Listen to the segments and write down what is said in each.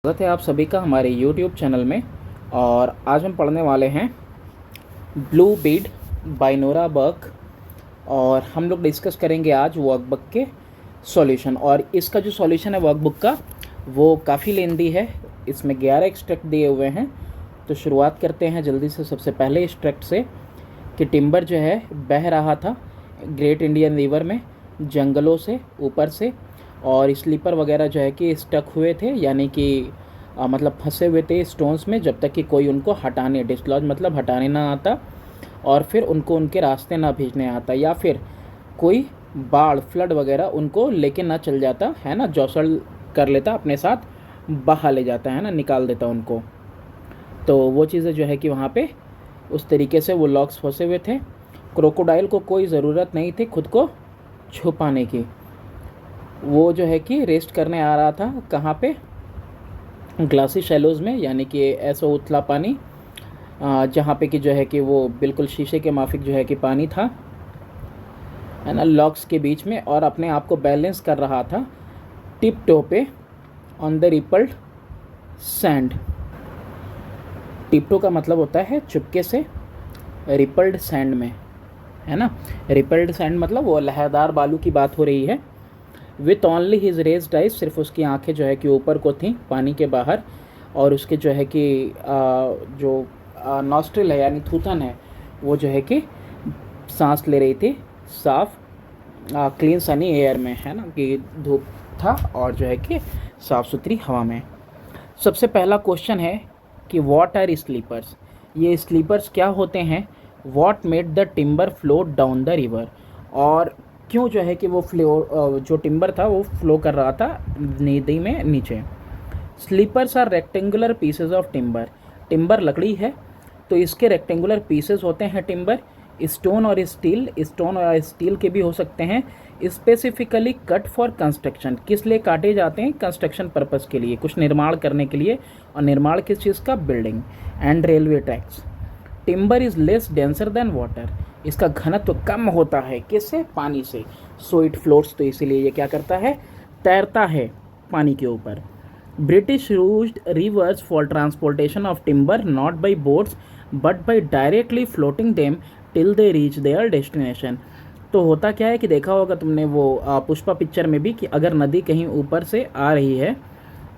स्वागत है आप सभी का हमारे YouTube चैनल में। और आज हम पढ़ने वाले हैं blue bead by Norah Burke. और हम लोग डिस्कस करेंगे आज वर्कबुक के सॉल्यूशन। और इसका जो सॉल्यूशन है वर्कबुक का वो काफ़ी लेंदी है। इसमें 11 एक्सट्रैक्ट दिए हुए हैं। तो शुरुआत करते हैं जल्दी से। सबसे पहले एक्सट्रैक्ट से कि टिम्बर जो है बह रहा था ग्रेट इंडियन रिवर में जंगलों से ऊपर से, और स्लीपर वगैरह जो है कि स्टक हुए थे, यानी कि मतलब फंसे हुए थे स्टोन्स में जब तक कि कोई उनको हटाने, डिसलॉज मतलब हटाने ना आता, और फिर उनको उनके रास्ते ना भेजने आता, या फिर कोई बाढ़ फ्लड वगैरह उनको लेके ना चल जाता है ना, जौसल कर लेता अपने साथ, बहा ले जाता है ना, निकाल देता उनको। तो वो चीज़ें जो है कि वहाँ पे उस तरीके से वो लॉक्स फंसे हुए थे। क्रोकोडाइल को कोई ज़रूरत नहीं थी खुद को छुपाने की। वो जो है कि रेस्ट करने आ रहा था कहाँ पे, ग्लासी शैलोज़ में, यानी कि ऐसा उथला पानी जहाँ पे कि जो है कि वो बिल्कुल शीशे के माफिक जो है कि पानी था, है ना, लॉक्स के बीच में, और अपने आप को बैलेंस कर रहा था टिप टो पे on the rippled sand. Tip toe का मतलब होता है चुपके से, रिपल्ड सैंड में, है ना। रिपल्ड सैंड मतलब वो लहरदार बालू की बात हो रही है। With only his raised eyes, सिर्फ उसकी आंखें जो है कि ऊपर को थीं पानी के बाहर, और उसके जो है कि जो नॉस्ट्रिल है यानी थूथन है वो जो है कि सांस ले रही थी साफ क्लीन सनी एयर में, है ना, कि धूप था और जो है कि साफ़ सुथरी हवा में। सबसे पहला क्वेश्चन है कि व्हाट आर स्लीपर्स, ये स्लीपर्स क्या होते हैं। What made the timber float down the river, और क्यों जो है कि वो जो टिम्बर था वो फ्लो कर रहा था नदी में नीचे। Sleepers are rectangular pieces of timber, timber लकड़ी है तो इसके रेक्टेंगुलर पीसेस होते हैं टिम्बर। स्टोन और स्टील के भी हो सकते हैं। स्पेसिफिकली कट फॉर कंस्ट्रक्शन, किस लिए काटे जाते हैं, कंस्ट्रक्शन पर्पस के लिए, कुछ निर्माण करने के लिए। और निर्माण किस चीज़ का, building and railway tracks. Timber is less denser then water, इसका घनत्व कम होता है किससे, पानी से। सो इट फ्लोट्स, तो इसीलिए ये क्या करता है, तैरता है पानी के ऊपर। British used reverse for transportation of timber not by boats but by directly floating them till they reach there destination. तो होता क्या है कि देखा होगा तुमने वो पुष्पा पिक्चर में भी, कि अगर नदी कहीं ऊपर से आ रही है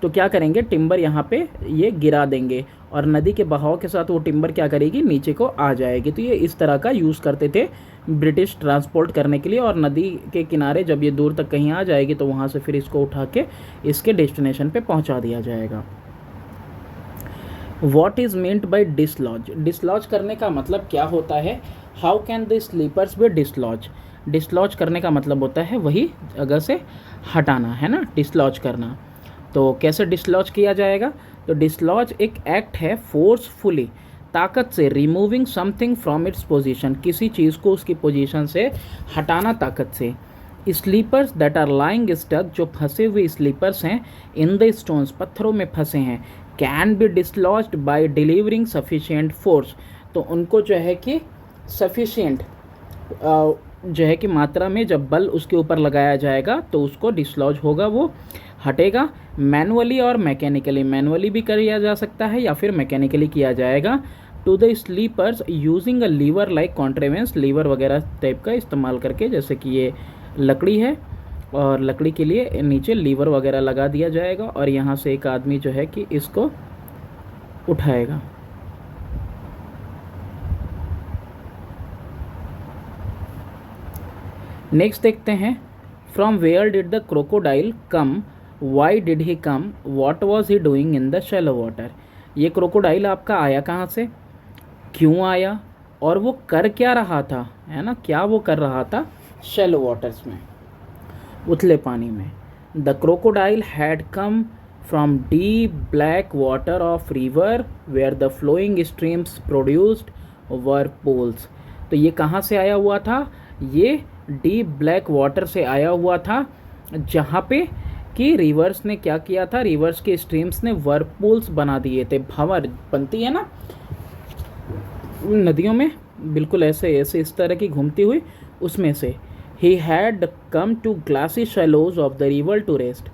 तो क्या करेंगे, टिम्बर यहाँ पे ये गिरा देंगे, और नदी के बहाव के साथ वो टिम्बर क्या करेगी, नीचे को आ जाएगी। तो ये इस तरह का यूज़ करते थे ब्रिटिश ट्रांसपोर्ट करने के लिए। और नदी के किनारे जब ये दूर तक कहीं आ जाएगी तो वहाँ से फिर इसको उठा के इसके डेस्टिनेशन पे पहुँचा दिया जाएगा। What is meant by dislodge, dislodge करने का मतलब क्या होता है। How can the sleepers be dislodge, dislodge करने का मतलब होता है वही जगह से हटाना, है ना, डिसलॉज करना। तो कैसे डिसलॉज किया जाएगा, तो डिसलॉज एक एक्ट है फोर्सफुली, ताकत से, removing something from its position, किसी चीज़ को उसकी पोजीशन से हटाना ताकत से। Sleepers that are lying stuck, जो फंसे हुए स्लीपर्स हैं इन द स्टोन्स, पत्थरों में फंसे हैं, can be dislodged by delivering sufficient force, तो उनको जो है कि सफिशिएंट जो है कि मात्रा में जब बल उसके ऊपर लगाया जाएगा तो उसको डिसलॉज होगा, वो हटेगा। मैनुअली और मैकेनिकली, मैनुअली भी किया जा सकता है या फिर मैकेनिकली किया जाएगा। To the sleepers using a lever like contrivance, lever वगैरह टाइप का इस्तेमाल करके, जैसे कि ये लकड़ी है और लकड़ी के लिए नीचे लीवर वगैरह लगा दिया जाएगा, और यहाँ से एक आदमी जो है कि इसको उठाएगा। नेक्स्ट देखते हैं, from where did the crocodile come, why did he come, what was he doing in the shallow water. ये क्रोकोडाइल आपका आया कहाँ से, क्यों आया, और वो कर क्या रहा था, है ना, क्या वो कर रहा था शैलो वाटर्स में, उथले पानी में। The crocodile had come from deep black water of river where the flowing streams produced whirlpools. तो ये कहाँ से आया हुआ था, ये डीप ब्लैक वाटर से आया हुआ था, जहाँ पे कि रिवर्स ने क्या किया था, रिवर्स के स्ट्रीम्स ने वर्पूल्स बना दिए थे। भंवर बनती है ना नदियों में, बिल्कुल ऐसे ऐसे इस तरह की घूमती हुई, उसमें से। He had come to glassy shallows of the river to rest,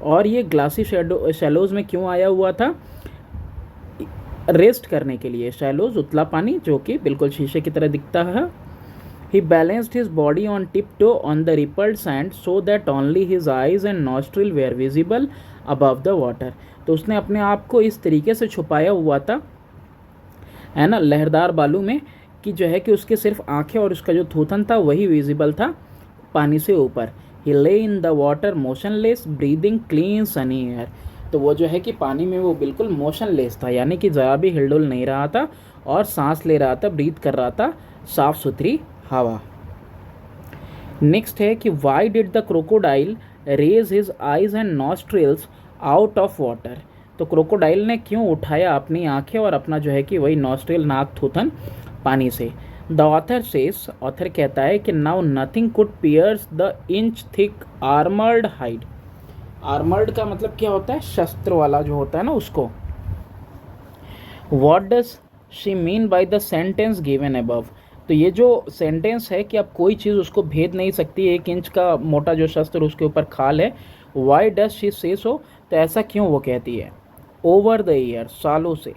और ये ग्लासी शैलोज़ में क्यों आया हुआ था? रेस्ट करने के लिए। शैलोज़ उतला पानी जो कि बिल्कुल शीशे की तरह दिखता है। He balanced his body on tiptoe on the rippled sand so that only his eyes and nostril were visible above the water. तो उसने अपने आप को इस तरीके से छुपाया हुआ था, है ना, लहरदार बालू में, कि जो है कि उसके सिर्फ आंखें और उसका जो थूथन था वही विजिबल था पानी से ऊपर। He lay in the water motionless, breathing clean sunny air. तो वो जो है कि पानी में वो बिल्कुल मोशनलेस था, यानी कि ज़रा भी हिलडुल नहीं रहा था और सांस ले रहा था, ब्रीथ कर रहा था साफ़ सुथरी हवा। नेक्स्ट है कि why did the crocodile raise his eyes and nostrils out of water. तो क्रोकोडाइल ने क्यों उठाया अपनी आंखें और अपना जो है कि वही नॉस्ट्रिल, नाक, थूथन पानी से? द ऑथर सेज, ऑथर कहता है कि now nothing could pierce the inch thick armoured hide. Armoured का मतलब क्या होता है? शस्त्र वाला जो होता है ना, उसको। What does she mean by the sentence given above. तो ये जो सेंटेंस है कि अब कोई चीज़ उसको भेद नहीं सकती, 1 इंच का मोटा जो शस्त्र उसके ऊपर खाल है। वाई डज शी से सो, तो ऐसा क्यों वो कहती है? ओवर द ईयर, सालों से।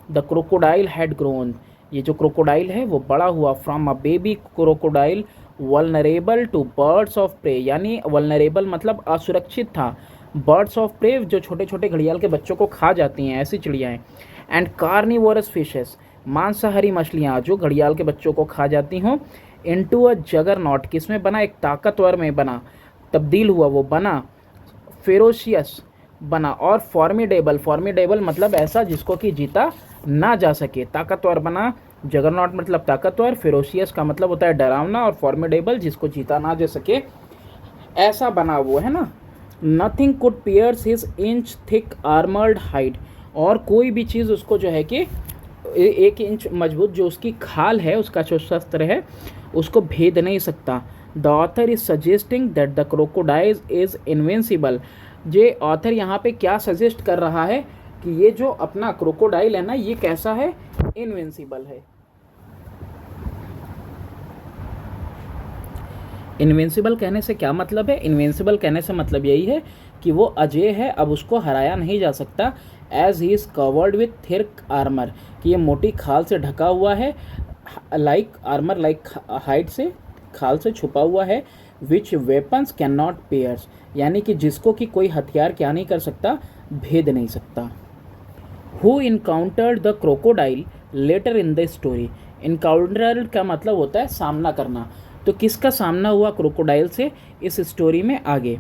द क्रोकोडाइल हैड ग्रोन, ये जो क्रोकोडाइल है वो बड़ा हुआ। From a baby crocodile vulnerable to birds of prey, यानी वल्नरेबल मतलब असुरक्षित था। बर्ड्स ऑफ प्रे जो छोटे छोटे घड़ियाल के बच्चों को खा जाती हैं, ऐसी चिड़िया हैं। एंड कार्निवोरस फिशेस, मांसाहारी मछलियाँ जो घड़ियाल के बच्चों को खा जाती हों। इनटू अ जगरनॉट, किसमें बना? एक ताकतवर में बना, तब्दील हुआ, वो बना। फेरोशियस बना, और फॉर्मिडेबल, फॉर्मिडेबल मतलब ऐसा जिसको कि जीता ना जा सके। ताकतवर बना, जगरनॉट मतलब ताकतवर, फेरोशियस का मतलब होता है डरावना, और फॉर्मिडेबल जिसको जीता ना जा सके, ऐसा बना वो, है ना। Nothing could pierce his inch thick armoured hide, और कोई भी चीज़ उसको जो है कि 1 इंच मजबूत जो उसकी खाल है, उसका जो शस्त्र है, उसको भेद नहीं सकता। The author is suggesting that the crocodile is invincible. ये ऑथर यहाँ पे क्या सजेस्ट कर रहा है कि ये जो अपना क्रोकोडाइल है ना, ये कैसा है? इनविंसिबल है। इनविंसिबल कहने से क्या मतलब है? इनविंसिबल कहने से मतलब यही है कि वो अजेय है, अब उसको हराया नहीं जा सकता। As he is covered with thick armour, कि ये मोटी खाल से ढका हुआ है, लाइक आर्मर, लाइक हाइट से, खाल से छुपा हुआ है। विच वेपन्स कैन नॉट पियर्स, यानी कि जिसको कि कोई हथियार क्या नहीं कर सकता? भेद नहीं सकता। Who encountered the crocodile later in the story. Encounter का मतलब होता है सामना करना, तो किसका सामना हुआ क्रोकोडाइल से इस स्टोरी में आगे?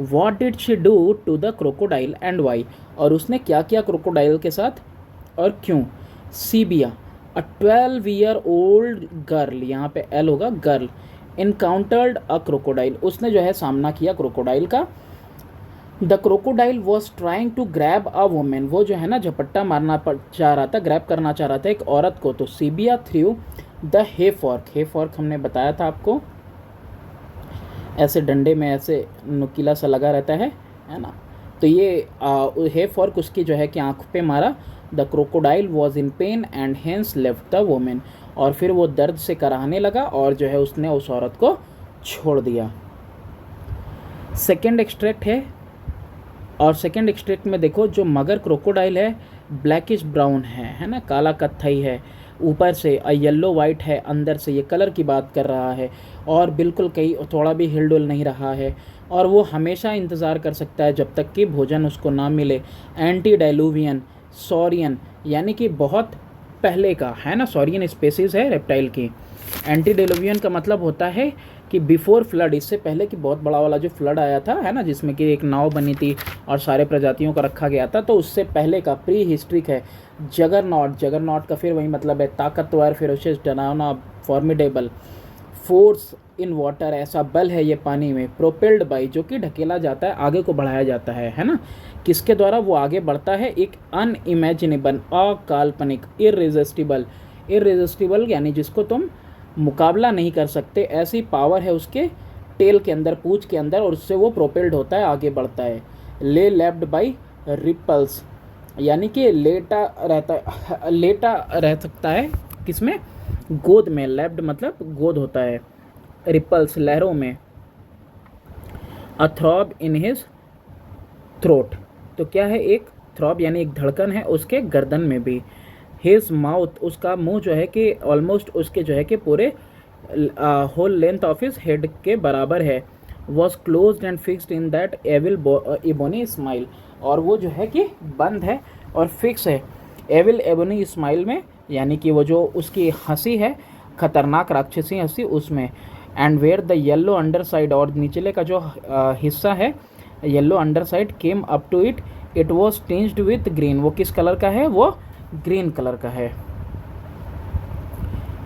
What did she do to the crocodile and why, और उसने क्या किया क्रोकोडाइल के साथ और क्यों? Sibia, a 12 year old girl, यहाँ पे एल होगा, गर्ल, इनकाउंटर्ड अ क्रोकोडाइल, उसने जो है सामना किया क्रोकोडाइल का। The crocodile was trying to grab a woman, वो जो है ना झपट्टा मारना चाह रहा था, ग्रैब करना चाह रहा था एक औरत को। तो Sibia through the hay fork, hay fork हमने बताया था आपको, ऐसे डंडे में ऐसे नुकीला सा लगा रहता है ना। तो ये हे फॉर्क उसकी जो है कि आँख पे मारा। The crocodile was in pen and hence left the women, और फिर वो दर्द से कराहने लगा और जो है उसने उस औरत को छोड़ दिया। सेकेंड एक्सट्रैक्ट है, और सेकेंड एक्सट्रैक्ट में देखो जो मगर क्रोकोडाइल है ब्लैकिश ब्राउन है ना, काला कत्थई है, ऊपर से येलो वाइट है, अंदर से ये कलर की बात कर रहा है, और बिल्कुल कहीं थोड़ा भी हिलडुल नहीं रहा है, और वो हमेशा इंतज़ार कर सकता है जब तक कि भोजन उसको ना मिले। एंटी डाइलुवियन, सॉरियन यानी कि बहुत पहले का, है ना, सॉरियन स्पेसीज़ है रेप्टाइल की। एंटी डाइलुवियन का मतलब होता है कि बिफोर फ्लड, इससे पहले कि बहुत बड़ा वाला जो फ्लड आया था, है ना, जिसमें कि एक नाव बनी थी और सारे प्रजातियों का रखा गया था, तो उससे पहले का प्री हिस्ट्रिक है। जगरनॉट, जगरनॉट का फिर वही मतलब है ताकतवर, फेरोशियस, डरावना, फॉर्मिडेबल। फोर्स इन वाटर, ऐसा बल है ये पानी में। प्रोपेल्ड बाई, जो कि ढकेला जाता है, आगे को बढ़ाया जाता है ना, किसके द्वारा वो आगे बढ़ता है? एक अनइमेजिनेबल, अकाल्पनिक, इररेजिस्टिबल, इररेजिस्टिबल यानी जिसको तुम मुकाबला नहीं कर सकते, ऐसी पावर है उसके टेल के अंदर, पूंछ के अंदर, और उससे वो प्रोपेल्ड होता है, आगे बढ़ता है। ले लेफ्ट बाई रिपल्स, यानी कि लेटा रह सकता है, किसमें? गोद में। लेफ्ट मतलब गोद होता है, रिपल्स लहरों में। अथ्रॉब इन हिज थ्रोट, तो क्या है, एक थ्रॉब यानी एक धड़कन है उसके गर्दन में भी। हिज माउथ, उसका मुंह जो है कि ऑलमोस्ट उसके जो है कि पूरे whole length of his head के बराबर है। Was close and fixed in that evil ebony smile, और वो जो है कि बंद है और फिक्स है एविल एबोनी स्माइल में, यानी कि वो जो उसकी हंसी है, खतरनाक राक्षसी हंसी, उसमें। And where the yellow underside, और निचले का जो हिस्सा है yellow underside, came up to it, it was tinged with green, वो किस कलर का है, वो ग्रीन कलर का है।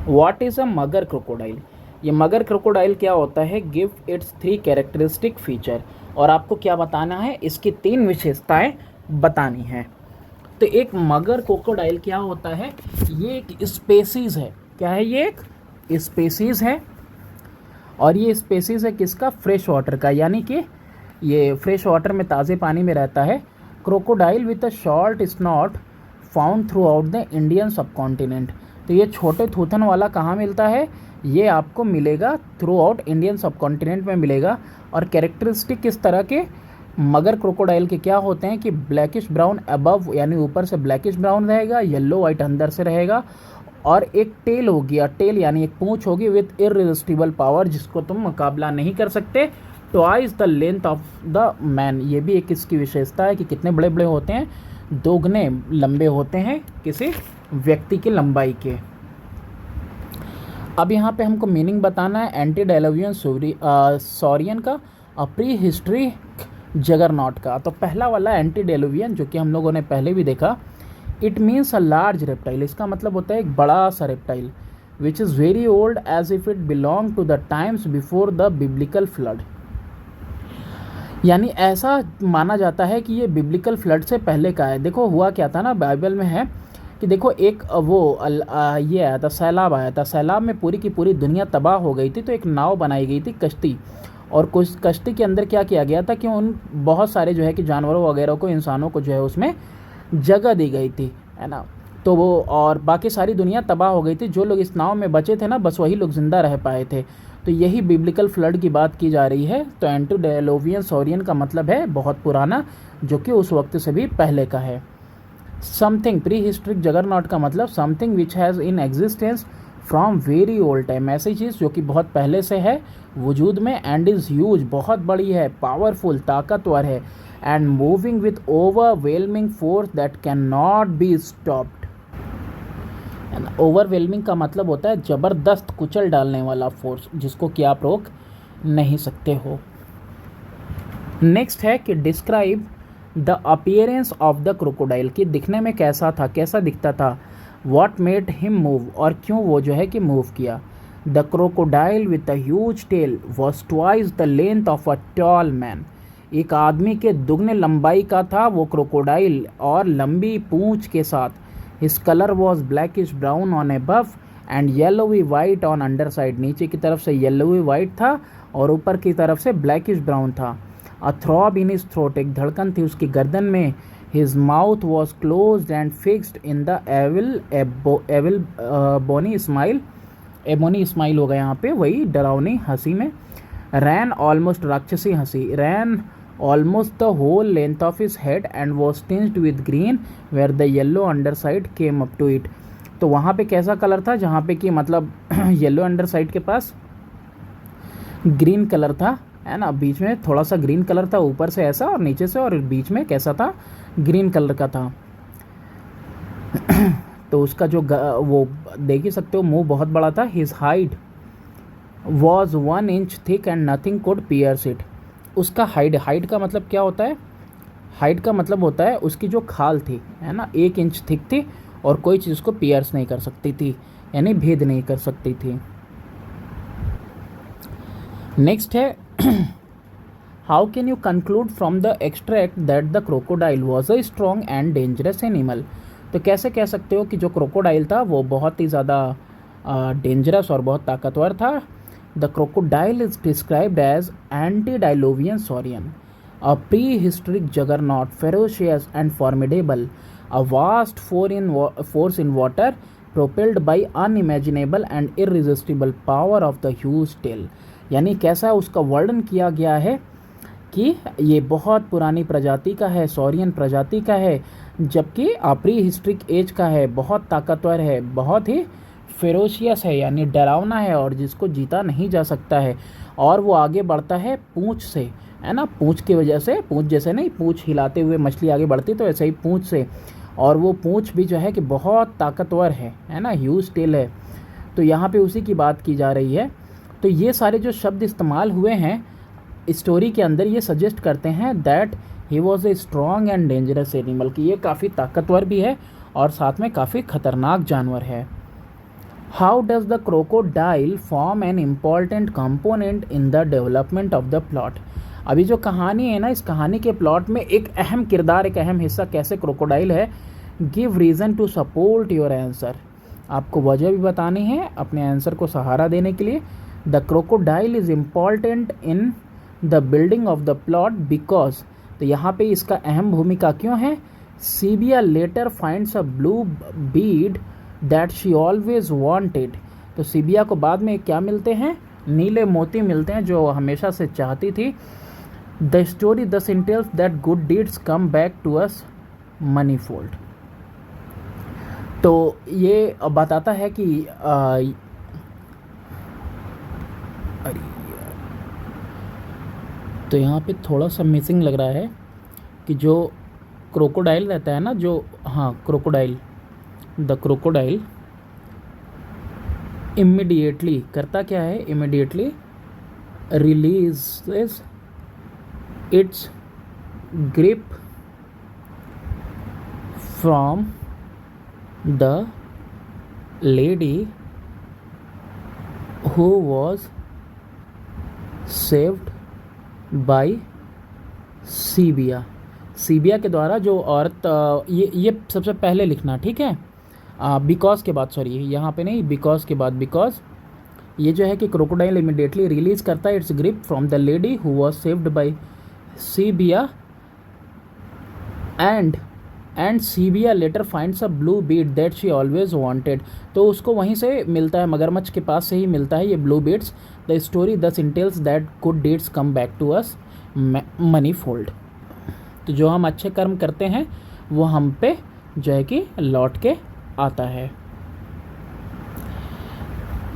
व्हाट इज अ मगर क्रोकोडाइल, ये मगर क्रोकोडाइल क्या होता है, गिव इट्स 3 कैरेक्टरिस्टिक फीचर, और आपको क्या बताना है, इसकी 3 विशेषताएं बतानी है। तो एक मगर क्रोकोडाइल क्या होता है, ये एक स्पेसीज है, क्या है, ये एक स्पेसीज है, और ये स्पेसीज है किसका, फ्रेश वाटर का, यानी कि ये फ्रेश वाटर में, ताज़े पानी में रहता है। Crocodile with a short snout found through out the Indian subcontinent, तो ये छोटे थूथन वाला कहाँ मिलता है, ये आपको मिलेगा थ्रू आउट इंडियन सबकॉन्टिनेंट में मिलेगा। और कैरेक्टरिस्टिक किस तरह के मगर क्रोकोडाइल के क्या होते हैं कि ब्लैकिश ब्राउन अबव, यानी ऊपर से ब्लैकिश ब्राउन रहेगा, येलो वाइट अंदर से रहेगा, और एक टेल हो गया, टेल यानी एक पूंछ होगी विथ इररेसिस्टिबल पावर, जिसको तुम मुकाबला नहीं कर सकते, twice the length of the man, ये भी एक इसकी विशेषता है कि कितने बड़े बड़े होते हैं, दोगुने लंबे होते हैं किसी व्यक्ति की लंबाई के। अब यहाँ पे हमको मीनिंग बताना है एंटीडायलुवियन सॉरियन का, प्री हिस्ट्री जगरनॉट का। तो पहला वाला एंटीडायलुवियन, जो कि हम लोगों ने पहले भी देखा, it means a large reptile, इसका मतलब होता है एक बड़ा सा reptile, which is very old as if it belong to the times before the biblical flood, यानी ऐसा माना जाता है कि ये बिब्लिकल फ्लड से पहले का है। देखो हुआ क्या था ना, बाइबल में है कि देखो एक ये आया था, सैलाब आया था, सैलाब में पूरी की पूरी दुनिया तबाह हो गई थी, तो एक नाव बनाई गई थी, कश्ती, और कुछ कश्ती के अंदर क्या किया गया था कि उन बहुत सारे जो है कि जानवरों वगैरह को, इंसानों को जो है उसमें जगह दी गई थी, है ना। तो वो, और बाकी सारी दुनिया तबाह हो गई थी, जो लोग इस नाव में बचे थे ना, बस वही लोग ज़िंदा रह पाए थे। तो यही बिब्लिकल फ्लड की बात की जा रही है। तो एंटीडायलुवियन सॉरियन का मतलब है बहुत पुराना, जो कि उस वक्त से भी पहले का है। समथिंग, प्री हिस्ट्रिक जगरनॉट का मतलब something which has in existence from very old time, ऐसी चीज़ जो कि बहुत पहले से है वजूद में, एंड इज़ ह्यूज, बहुत बड़ी है, पावरफुल, ताकतवर है, and moving with overwhelming force that can not be stopped. Overwhelming का मतलब होता है ज़बरदस्त, कुचल डालने वाला फोर्स, जिसको कि आप रोक नहीं सकते हो। नेक्स्ट है कि describe the appearance of the crocodile, कि दिखने में कैसा था, कैसा दिखता था। व्हाट मेड हिम मूव, और क्यों वो जो है कि मूव किया। The crocodile with a huge tail was twice the length of a tall man, एक आदमी के दुगने लंबाई का था वो क्रोकोडाइल, और लंबी पूंछ के साथ। His colour was blackish brown on above and yellowy white on underside, नीचे की तरफ से येलोवी वाइट था और ऊपर की तरफ से ब्लैकिश ब्राउन था। A throb in his throat, एक धड़कन थी उसकी गर्दन में। His mouth was closed and fixed in the evil bony smile, ebony smile होगा यहाँ पे, वही डरावनी हंसी में। रैन ऑलमोस्ट, राक्षसी हंसी, रैन almost the whole length of his head and was tinged with green where the yellow underside came up to it। तो वहाँ पे कैसा कलर था, जहाँ पे कि मतलब येलो अंडरसाइड के पास ग्रीन कलर था, है ना, बीच में थोड़ा सा ग्रीन कलर था, ऊपर से ऐसा और नीचे से, और बीच में कैसा था, ग्रीन कलर का था। तो उसका जो वो देख ही सकते हो, मुंह बहुत बड़ा था। His height was 1 inch thick and nothing could pierce it, उसका हाइट का मतलब क्या होता है, हाइट का मतलब होता है उसकी जो खाल थी, है ना, 1 इंच थिक थी और कोई चीज़ को पियर्स नहीं कर सकती थी, यानी भेद नहीं कर सकती थी। नेक्स्ट है how can you conclude from the extract that the crocodile was a strong and dangerous animal, तो कैसे कह सकते हो कि जो क्रोकोडाइल था वो बहुत ही ज़्यादा डेंजरस और बहुत ताकतवर था। The crocodile is described as antediluvian saurian, a prehistoric juggernaut, ferocious and formidable, a vast force in water, propelled by unimaginable and irresistible power of the huge tail। यानी कैसा उसका वर्णन किया गया है कि ये बहुत पुरानी प्रजाति का है, सॉरियन प्रजाति का है, जबकि प्री हिस्ट्रिक एज का है, बहुत ताकतवर है, बहुत ही फेरोशियस है यानी डरावना है और जिसको जीता नहीं जा सकता है। और वो आगे बढ़ता है पूँछ से, है ना, पूँछ की वजह से, पूँछ जैसे नहीं पूँछ हिलाते हुए मछली आगे बढ़ती तो ऐसे ही पूँछ से, और वो पूँछ भी जो है कि बहुत ताकतवर है ना, ह्यूज टेल है। तो यहाँ पे उसी की बात की जा रही है। तो ये सारे जो शब्द इस्तेमाल हुए हैं स्टोरी के अंदर ये सजेस्ट करते हैं that he was a strong and dangerous animal, कि ये काफ़ी ताकतवर भी है और साथ में काफ़ी खतरनाक जानवर है। How does the crocodile form an important component in the development of the plot. अभी जो कहानी है ना, इस कहानी के प्लॉट में एक अहम किरदार, एक अहम हिस्सा कैसे क्रोकोडाइल है। Give reason to support your answer, आपको वजह भी बतानी है अपने आंसर को सहारा देने के लिए। The crocodile is important in the building of the plot because, तो यहाँ पे इसका अहम भूमिका क्यों है। Sibia later finds a blue bead that she always wanted, तो सीबिया को बाद में क्या मिलते हैं, नीले मोती मिलते हैं जो हमेशा से चाहती थी। The story thus entails that good deeds come back to us manifold, तो ये बताता है कि तो यहाँ पे थोड़ा सा मिसिंग लग रहा है कि जो क्रोकोडाइल रहता है ना, जो क्रोकोडाइल, द क्रोकोडाइल इमीडिएटली करता क्या है, immediately releases its grip from the lady who was saved by Sibia, Sibia के द्वारा जो औरत, ये सबसे पहले लिखना, ठीक है, बिकॉज के बाद, सॉरी यहाँ पे नहीं, बिकॉज के बाद, बिकॉज ये जो है कि क्रोकोडाइल इमिडिएटली रिलीज करता है its grip from the lady who was saved by Sibia and Sibia later finds a blue bead that she always wanted, तो उसको वहीं से मिलता है, मगरमच्छ के पास से ही मिलता है ये blue beads. The story thus entails that good deeds come back to us manifold, तो जो हम अच्छे कर्म करते हैं वो हम पे जो है कि लौट के आता है।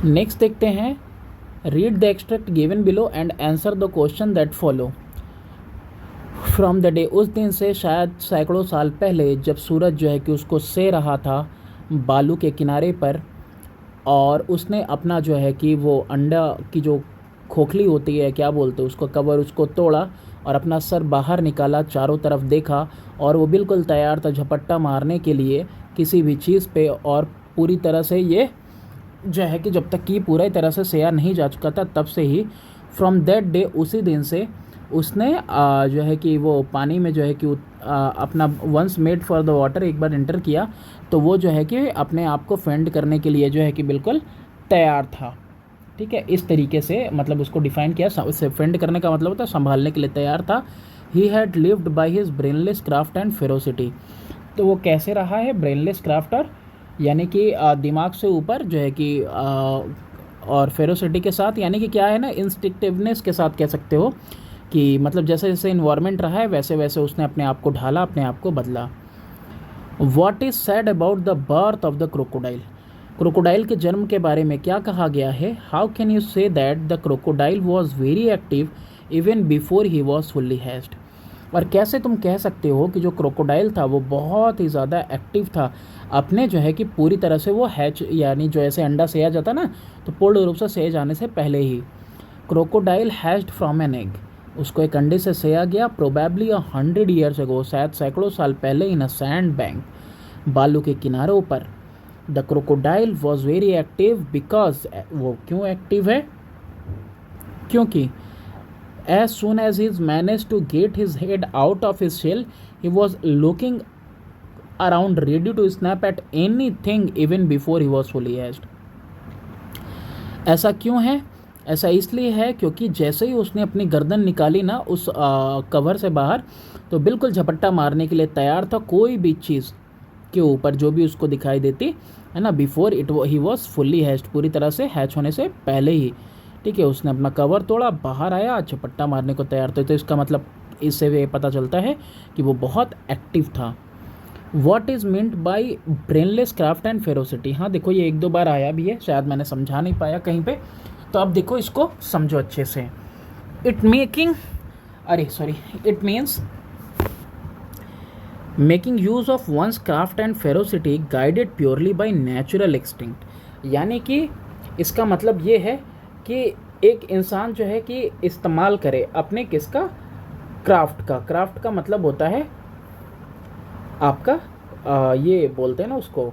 नेक्स्ट देखते हैं, read the extract given below and answer the question that follow. From the day, उस दिन से, शायद सैकड़ों साल पहले, जब सूरज जो है कि उसको से रहा था बालू के किनारे पर, और उसने अपना जो है कि वो अंडा की जो खोखली होती है, क्या बोलते हैं उसको, कवर, उसको तोड़ा और अपना सर बाहर निकाला, चारों तरफ देखा और वो बिल्कुल तैयार था झपट्टा मारने के लिए किसी भी चीज़ पे। और पूरी तरह से ये जो है कि जब तक कि पूरी तरह से सेया नहीं जा चुका था तब से ही, फ्रॉम दैट डे, उसी दिन से उसने जो है कि वो पानी में जो है कि अपना once made for the water, एक बार एंटर किया तो वो जो है कि अपने आप को फेंड करने के लिए जो है कि बिल्कुल तैयार था। ठीक है, इस तरीके से मतलब उसको डिफाइन किया। उससे फेंड करने का मतलब होता है संभालने के लिए तैयार था। He had lived by his brainless craft and ferocity, तो वो कैसे रहा है, ब्रेनलेस क्राफ्टर यानी कि दिमाग से ऊपर जो है कि और फेरोसिटी के साथ, यानी कि क्या है ना, इंस्टिंक्टिवनेस के साथ कह सकते हो कि मतलब जैसे जैसे इन्वायरमेंट रहा है वैसे वैसे उसने अपने आप को ढाला, अपने आप को बदला। What is sad about the birth of the crocodile, crocodile के जन्म के बारे में क्या कहा गया है। How can you say that the crocodile was very active even before he was fully hatched, और कैसे तुम कह सकते हो कि जो क्रोकोडाइल था वो बहुत ही ज़्यादा एक्टिव था अपने जो है कि पूरी तरह से वो हैच, यानी जो ऐसे अंडा सेया जाता ना, तो पूर्ण रूप से सेए जाने से पहले ही। Crocodile hatched from an egg, उसको एक अंडे से सेया गया, प्रोबेबली 100 ईयर्स अगो, शायद सैकड़ों साल पहले, इन अ सैंड बैंक, बालू के किनारों पर। The crocodile was very active because, वो क्यों एक्टिव है, क्योंकि as soon as he managed to get his head out of his shell, he was looking around ready to snap at anything even before he was fully hatched. ऐसा क्यों है, ऐसा इसलिए है क्योंकि जैसे ही उसने अपनी गर्दन निकाली ना उस कवर से बाहर, तो बिल्कुल झपट्टा मारने के लिए तैयार था कोई भी चीज़ के ऊपर जो भी उसको दिखाई देती है ना, before it he was fully hatched, पूरी तरह से हैच होने से पहले ही। ठीक है, उसने अपना कवर तोड़ा, बाहर आया, झपट्टा मारने को तैयार था। तो इसका मतलब इससे ये पता चलता है कि वो बहुत एक्टिव था। What is meant by brainless craft and ferocity. हाँ देखो, ये एक दो बार आया भी है, शायद मैंने समझा नहीं पाया कहीं पे, तो अब देखो इसको समझो अच्छे से। It means making use of one's craft and ferocity guided purely by natural extinct. यानी कि इसका मतलब ये है कि एक इंसान जो है कि इस्तेमाल करे अपने किसका, क्राफ्ट का मतलब होता है आपका ये बोलते हैं ना उसको,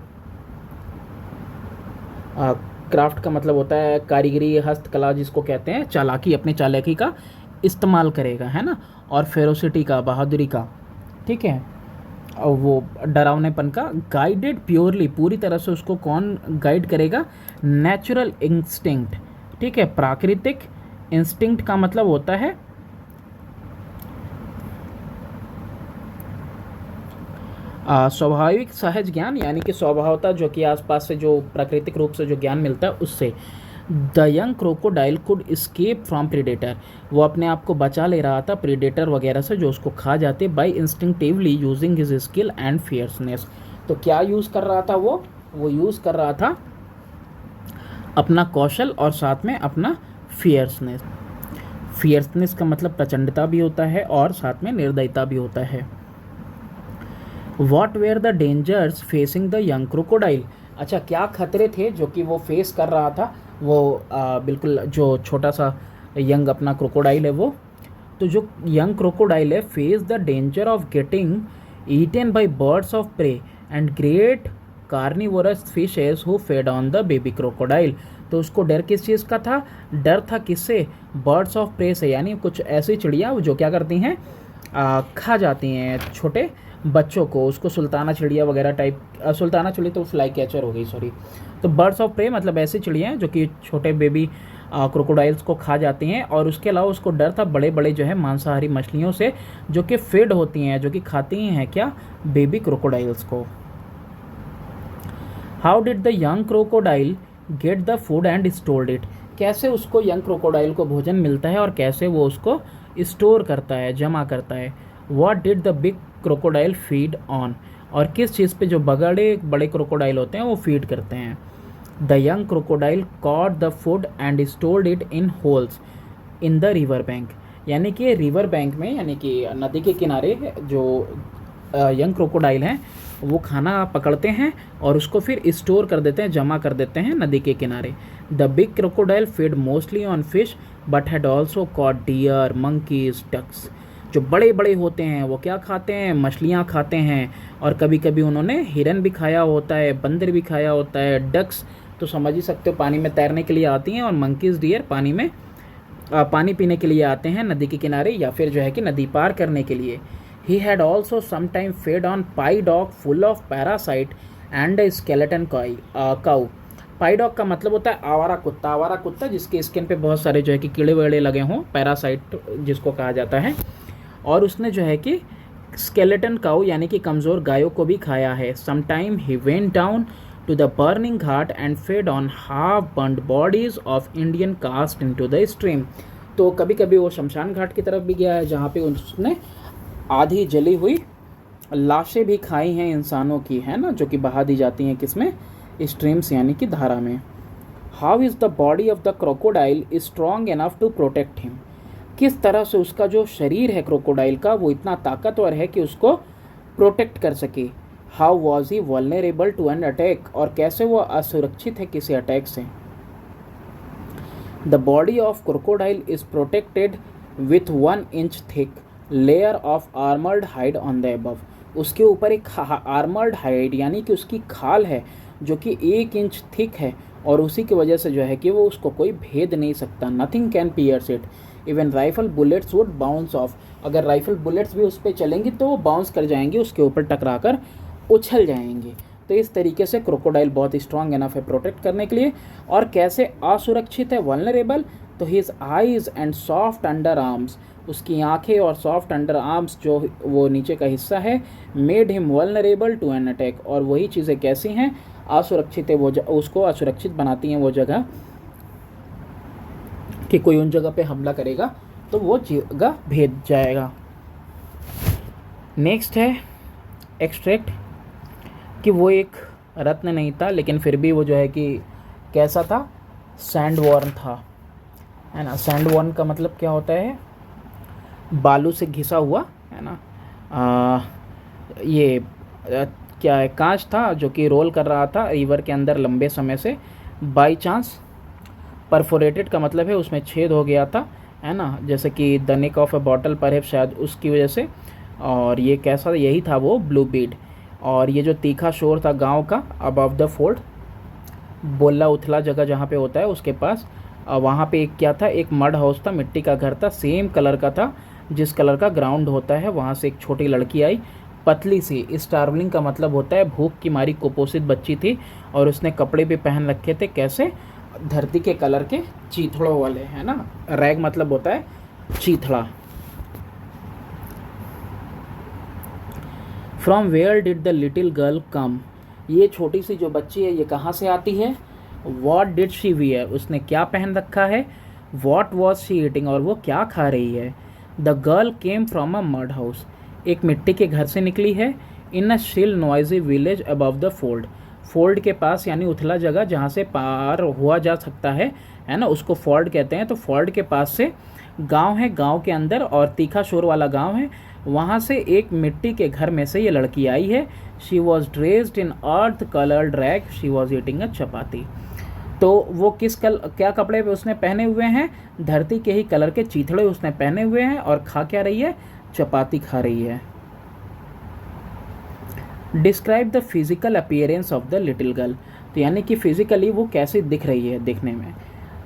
क्राफ्ट का मतलब होता है कारीगरी, हस्तकला जिसको कहते हैं, चालाकी, अपनी चालाकी का इस्तेमाल करेगा, है ना। और फेरोसिटी का, बहादुरी का, ठीक है, और वो डरावनेपन का। गाइडेड प्योरली, पूरी तरह से उसको कौन गाइड करेगा, नेचुरल इंस्टिंक्ट, ठीक है। प्राकृतिक इंस्टिंक्ट का मतलब होता है स्वाभाविक सहज ज्ञान, यानी कि स्वभावता, जो कि आसपास से जो प्राकृतिक रूप से जो ज्ञान मिलता है उससे। The young crocodile could escape from predator, वो अपने आप को बचा ले रहा था प्रीडेटर वगैरह से जो उसको खा जाते, by instinctively using his skill and fierceness. तो क्या यूज़ कर रहा था वो यूज़ कर रहा था अपना कौशल और साथ में अपना फियर्सनेस। फियर्सनेस का मतलब प्रचंडता भी होता है और साथ में निर्दयता भी होता है। What were the dangers facing the young crocodile. अच्छा, क्या खतरे थे जो कि वो फेस कर रहा था, वो बिल्कुल जो छोटा सा यंग अपना क्रोकोडाइल है वो। तो जो यंग क्रोकोडाइल है, face the danger of getting eaten by birds of prey and great carnivorous fishes who fed on the baby crocodile. तो उसको डर किस चीज़ का था, डर था किससे, बर्ड्स ऑफ प्रे से, यानी कुछ ऐसी चिड़िया जो क्या करती हैं, खा जाती हैं छोटे बच्चों को। उसको सुल्ताना चिड़िया वगैरह टाइप, सुल्ताना चिड़िया तो फ्लाई कैचर हो गई, सॉरी। तो बर्ड्स ऑफ प्रे मतलब ऐसी चिड़िया जो कि छोटे बेबी क्रोकोडाइल्स को खा जाती हैं। और उसके अलावा उसको डर था बड़े बड़े जो है मांसाहारी मछलियों से, जो कि फीड होती हैं, जो कि खाती हैं क्या, बेबी क्रोकोडाइल्स को। How did the young crocodile get the food and stored it. कैसे उसको यंग क्रोकोडाइल को भोजन मिलता है और कैसे वो उसको स्टोर करता है, जमा करता है। What did the big crocodile feed on, और किस चीज़ पे जो बड़े बड़े क्रोकोडाइल होते हैं वो फीड करते हैं। The young crocodile caught the food and stored it in holes in the river bank. यानी कि रिवर बैंक में, यानी कि नदी के किनारे जो यंग क्रोकोडाइल हैं वो खाना पकड़ते हैं और उसको फिर स्टोर कर देते हैं, जमा कर देते हैं नदी के किनारे। The big crocodile feed mostly on fish but had also caught deer, monkeys, ducks. जो बड़े बड़े होते हैं वो क्या खाते हैं, मछलियाँ खाते हैं, और कभी कभी उन्होंने हिरन भी खाया होता है, बंदर भी खाया होता है। डक्स तो समझ ही सकते हो पानी में तैरने के लिए आती हैं, और मंकीज, डियर पानी में पानी पीने के लिए आते हैं नदी के किनारे, या फिर जो है कि नदी पार करने के लिए। He had also sometime fed on pie dog full of parasite and a skeleton cow। Pi dog का मतलब होता है आवारा कुत्ता, आवारा कुत्ता जिसके स्किन पे बहुत सारे जो है कि कीड़े वेड़े लगे हों, पैरासाइट जिसको कहा जाता है। और उसने जो है कि स्केलेटन काउ यानी कि कमज़ोर गायों को भी खाया है। Sometime he went down to the burning ghat and fed on half burned bodies of Indian cast into the stream. तो कभी कभी वो शमशान घाट की तरफ भी गया है, जहाँ पे उसने आधी जली हुई लाशें भी खाई हैं इंसानों की, है ना, जो कि बहा दी जाती हैं किसमें, स्ट्रीम्स यानी कि धारा में। How is the body of the crocodile strong enough to protect him. किस तरह से उसका जो शरीर है क्रोकोडाइल का वो इतना ताकतवर है कि उसको प्रोटेक्ट कर सके। How was he vulnerable to an attack, और कैसे वो असुरक्षित है किसी अटैक से। The body of crocodile is protected with 1 inch thick layer of armoured hide on the above. उसके ऊपर एक आर्मर्ड हाइड यानी कि उसकी खाल है जो कि 1 इंच थिक है, और उसी की वजह से जो है कि वो उसको कोई भेद नहीं सकता। Nothing can pierce it, even rifle bullets would bounce off. अगर राइफल बुलेट्स भी उस पर चलेंगी तो वो बाउंस कर जाएंगी, उसके ऊपर टकराकर उछल जाएंगे। तो इस तरीके से क्रोकोडाइल बहुत स्ट्रांग एनफ है प्रोटेक्ट करने के लिए। और कैसे असुरक्षित है, वल्नरेबल, तो his eyes and soft under arms, उसकी आंखें और सॉफ्ट अंडर आर्म्स जो वो नीचे का हिस्सा है, made him vulnerable to an attack. और वही चीज़ें कैसी हैं, असुरक्षित है वो, उसको असुरक्षित बनाती हैं वो जगह कि कोई उन जगह पे हमला करेगा तो वो जगह भेद जाएगा। नेक्स्ट है एक्सट्रैक्ट, कि वो एक रत्न नहीं था लेकिन फिर भी वो जो है कि कैसा था, सैंडवॉर्न था, है ना। सैंडवॉर्न का मतलब क्या होता है, बालू से घिसा हुआ, है ना। ये क्या है, कांच था जो कि रोल कर रहा था रिवर के अंदर लंबे समय से, बाई चांस। परफोरेटेड का मतलब है उसमें छेद हो गया था, है ना, जैसे कि the neck of A bottle पर शायद उसकी वजह से। और ये कैसा, यही था वो ब्लू बीड। और ये जो तीखा शोर था गांव का अबव द फोल्ड, बोला उथला जगह जहाँ पे होता है उसके पास, वहाँ पे एक क्या था, एक मड हाउस था, मिट्टी का घर था, सेम कलर का था जिस कलर का ग्राउंड होता है। वहाँ से एक छोटी लड़की आई, पतली सी, स्टार्वलिंग का मतलब होता है भूख की मारी कुपोषित बच्ची थी, और उसने कपड़े भी पहन रखे थे कैसे, धरती के कलर के, चीथड़ों वाले, है ना। रैग मतलब होता है चीथड़ा। From where did the little girl come, ये छोटी सी जो बच्ची है ये कहाँ से आती है। वॉट डिड शी वियर, उसने क्या पहन रखा है। वॉट वॉज शी ईटिंग, और वो क्या खा रही है। The girl came from a mud house, एक मिट्टी के घर से निकली है। इन अ शिल noisy village above the fold, fold के पास यानी उथला जगह जहाँ से पार हुआ जा सकता है ना, उसको फोल्ड कहते हैं। तो फोल्ड के पास से गांव है, गांव के अंदर और तीखा शोर वाला गांव है, वहाँ से एक मिट्टी के घर में से ये लड़की आई है। She was dressed in earth coloured rag, she was eating a chapati. तो वो क्या कपड़े पे उसने पहने हुए हैं, धरती के ही कलर के चीथड़े उसने पहने हुए हैं, और खा क्या रही है, चपाती खा रही है। Describe the physical appearance of the little girl, तो यानी कि फिजिकली वो कैसे दिख रही है दिखने में।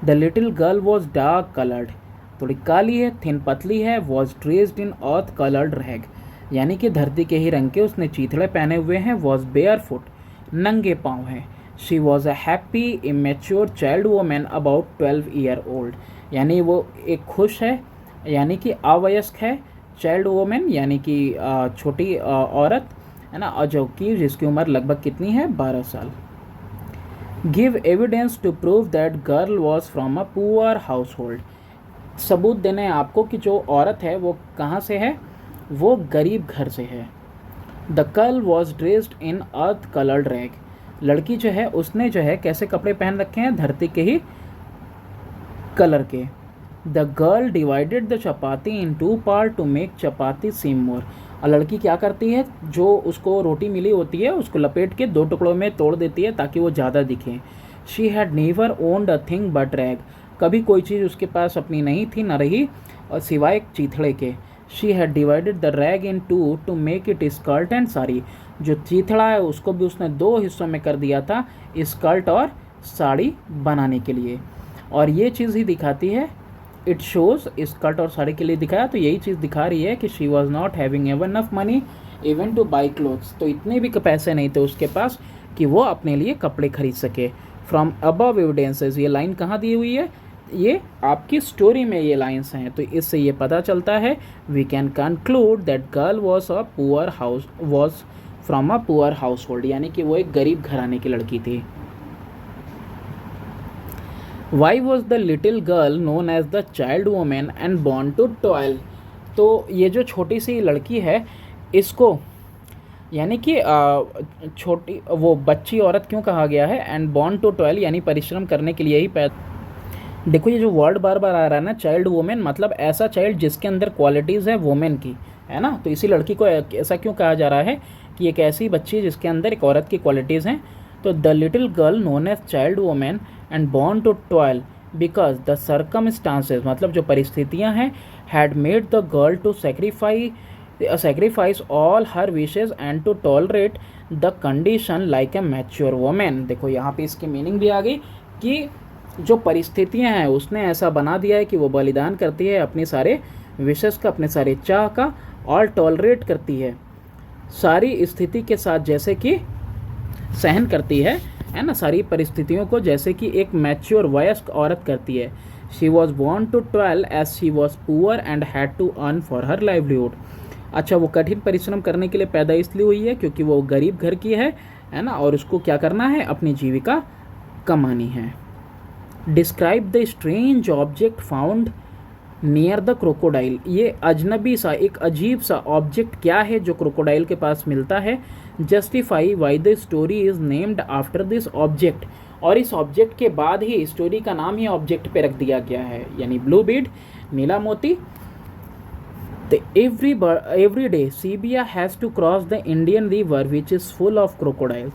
The little girl was dark coloured, थोड़ी काली है, थिन पतली है। Was dressed in earth coloured rag, यानी कि धरती के ही रंग के उसने चीथड़े पहने हुए हैं। वॉज बेयर फुट, नंगे पाँव हैं। She was a happy immature child women about 12 year old, यानी वो एक खुश है, यानी कि अवयस्क है। चाइल्ड वोमेन यानी कि छोटी औरत, है ना, और जो कि जिसकी उम्र लगभग कितनी है, 12 साल। Give evidence to prove that girl was from a poor household, सबूत देने आपको कि जो औरत है वो कहाँ से है, वो गरीब घर से है। The girl was dressed in earth coloured rag, लड़की जो है उसने जो है कैसे कपड़े पहन रखे हैं, धरती के ही कलर के। The girl divided the chapati in 2 part to make chapati seem more, और लड़की क्या करती है, जो उसको रोटी मिली होती है उसको लपेट के 2 टुकड़ों में तोड़ देती है ताकि वो ज़्यादा दिखे। She had never owned a thing but rag, कभी कोई चीज़ उसके पास अपनी नहीं थी, न रही, और सिवाय चीथड़े के। She had divided the rag in 2 to make it skirt and sari, जो चीथड़ा है उसको भी उसने 2 हिस्सों में कर दिया था, स्कर्ट और साड़ी बनाने के लिए। और ये चीज़ ही दिखाती है, इट शोज़, स्कर्ट और साड़ी के लिए दिखाया, तो यही चीज़ दिखा रही है कि she was not having even enough money even to buy clothes, तो इतने भी पैसे नहीं थे उसके पास कि वो अपने लिए कपड़े खरीद सके। फ्रॉम अबव एविडेंसेस, ये लाइन कहाँ दी हुई है, ये आपकी स्टोरी में ये लाइन्स हैं, तो इससे ये पता चलता है, we can conclude that girl was a poor house, was from a poor household, यानी कि वो एक गरीब घराने की लड़की थी। Why was the little girl known as the child woman and born to toil, तो ये जो छोटी सी लड़की है इसको यानी कि छोटी वो बच्ची औरत क्यों कहा गया है, एंड बॉर्न टू टॉयल यानी परिश्रम करने के लिए ही पैदा। देखो ये जो वर्ड बार बार आ रहा है ना, चाइल्ड वोमेन, मतलब ऐसा चाइल्ड जिसके अंदर क्वालिटीज़ है वोमेन की, है ना। तो इसी लड़की को ऐसा क्यों कहा जा रहा है कि एक ऐसी बच्ची है जिसके अंदर एक औरत की क्वालिटीज़ हैं। तो the little girl known as child woman and born to toil because the circumstances, मतलब जो परिस्थितियाँ हैं, had made the girl to sacrifice all her wishes and to tolerate the condition like a mature woman। देखो यहाँ पे इसकी meaning भी आ गई कि जो परिस्थितियाँ हैं उसने ऐसा बना दिया है कि वो बलिदान करती है अपने सारे विशेष का, अपने सारे चाह का, और टॉलरेट करती है सारी स्थिति के साथ, जैसे कि सहन करती है ना, सारी परिस्थितियों को, जैसे कि एक मैच्योर वयस्क औरत करती है। She was born to toil as she was poor and had to earn for her livelihood. अच्छा, वो कठिन परिश्रम करने के लिए पैदा इसलिए हुई है क्योंकि वो गरीब घर की है ना, और उसको क्या करना है, अपनी जीविका कमानी है। Describe the strange object found near the crocodile. ये अजनबी सा, एक अजीब सा ऑब्जेक्ट क्या है जो क्रोकोडाइल के पास मिलता है। Justify why the story is named after this object. और इस ऑब्जेक्ट के बाद ही स्टोरी का नाम ही ऑब्जेक्ट पे रख दिया गया है, यानी ब्लू बीड, नीला मोती। तो every day Sibia has to cross the Indian river which is full of crocodiles.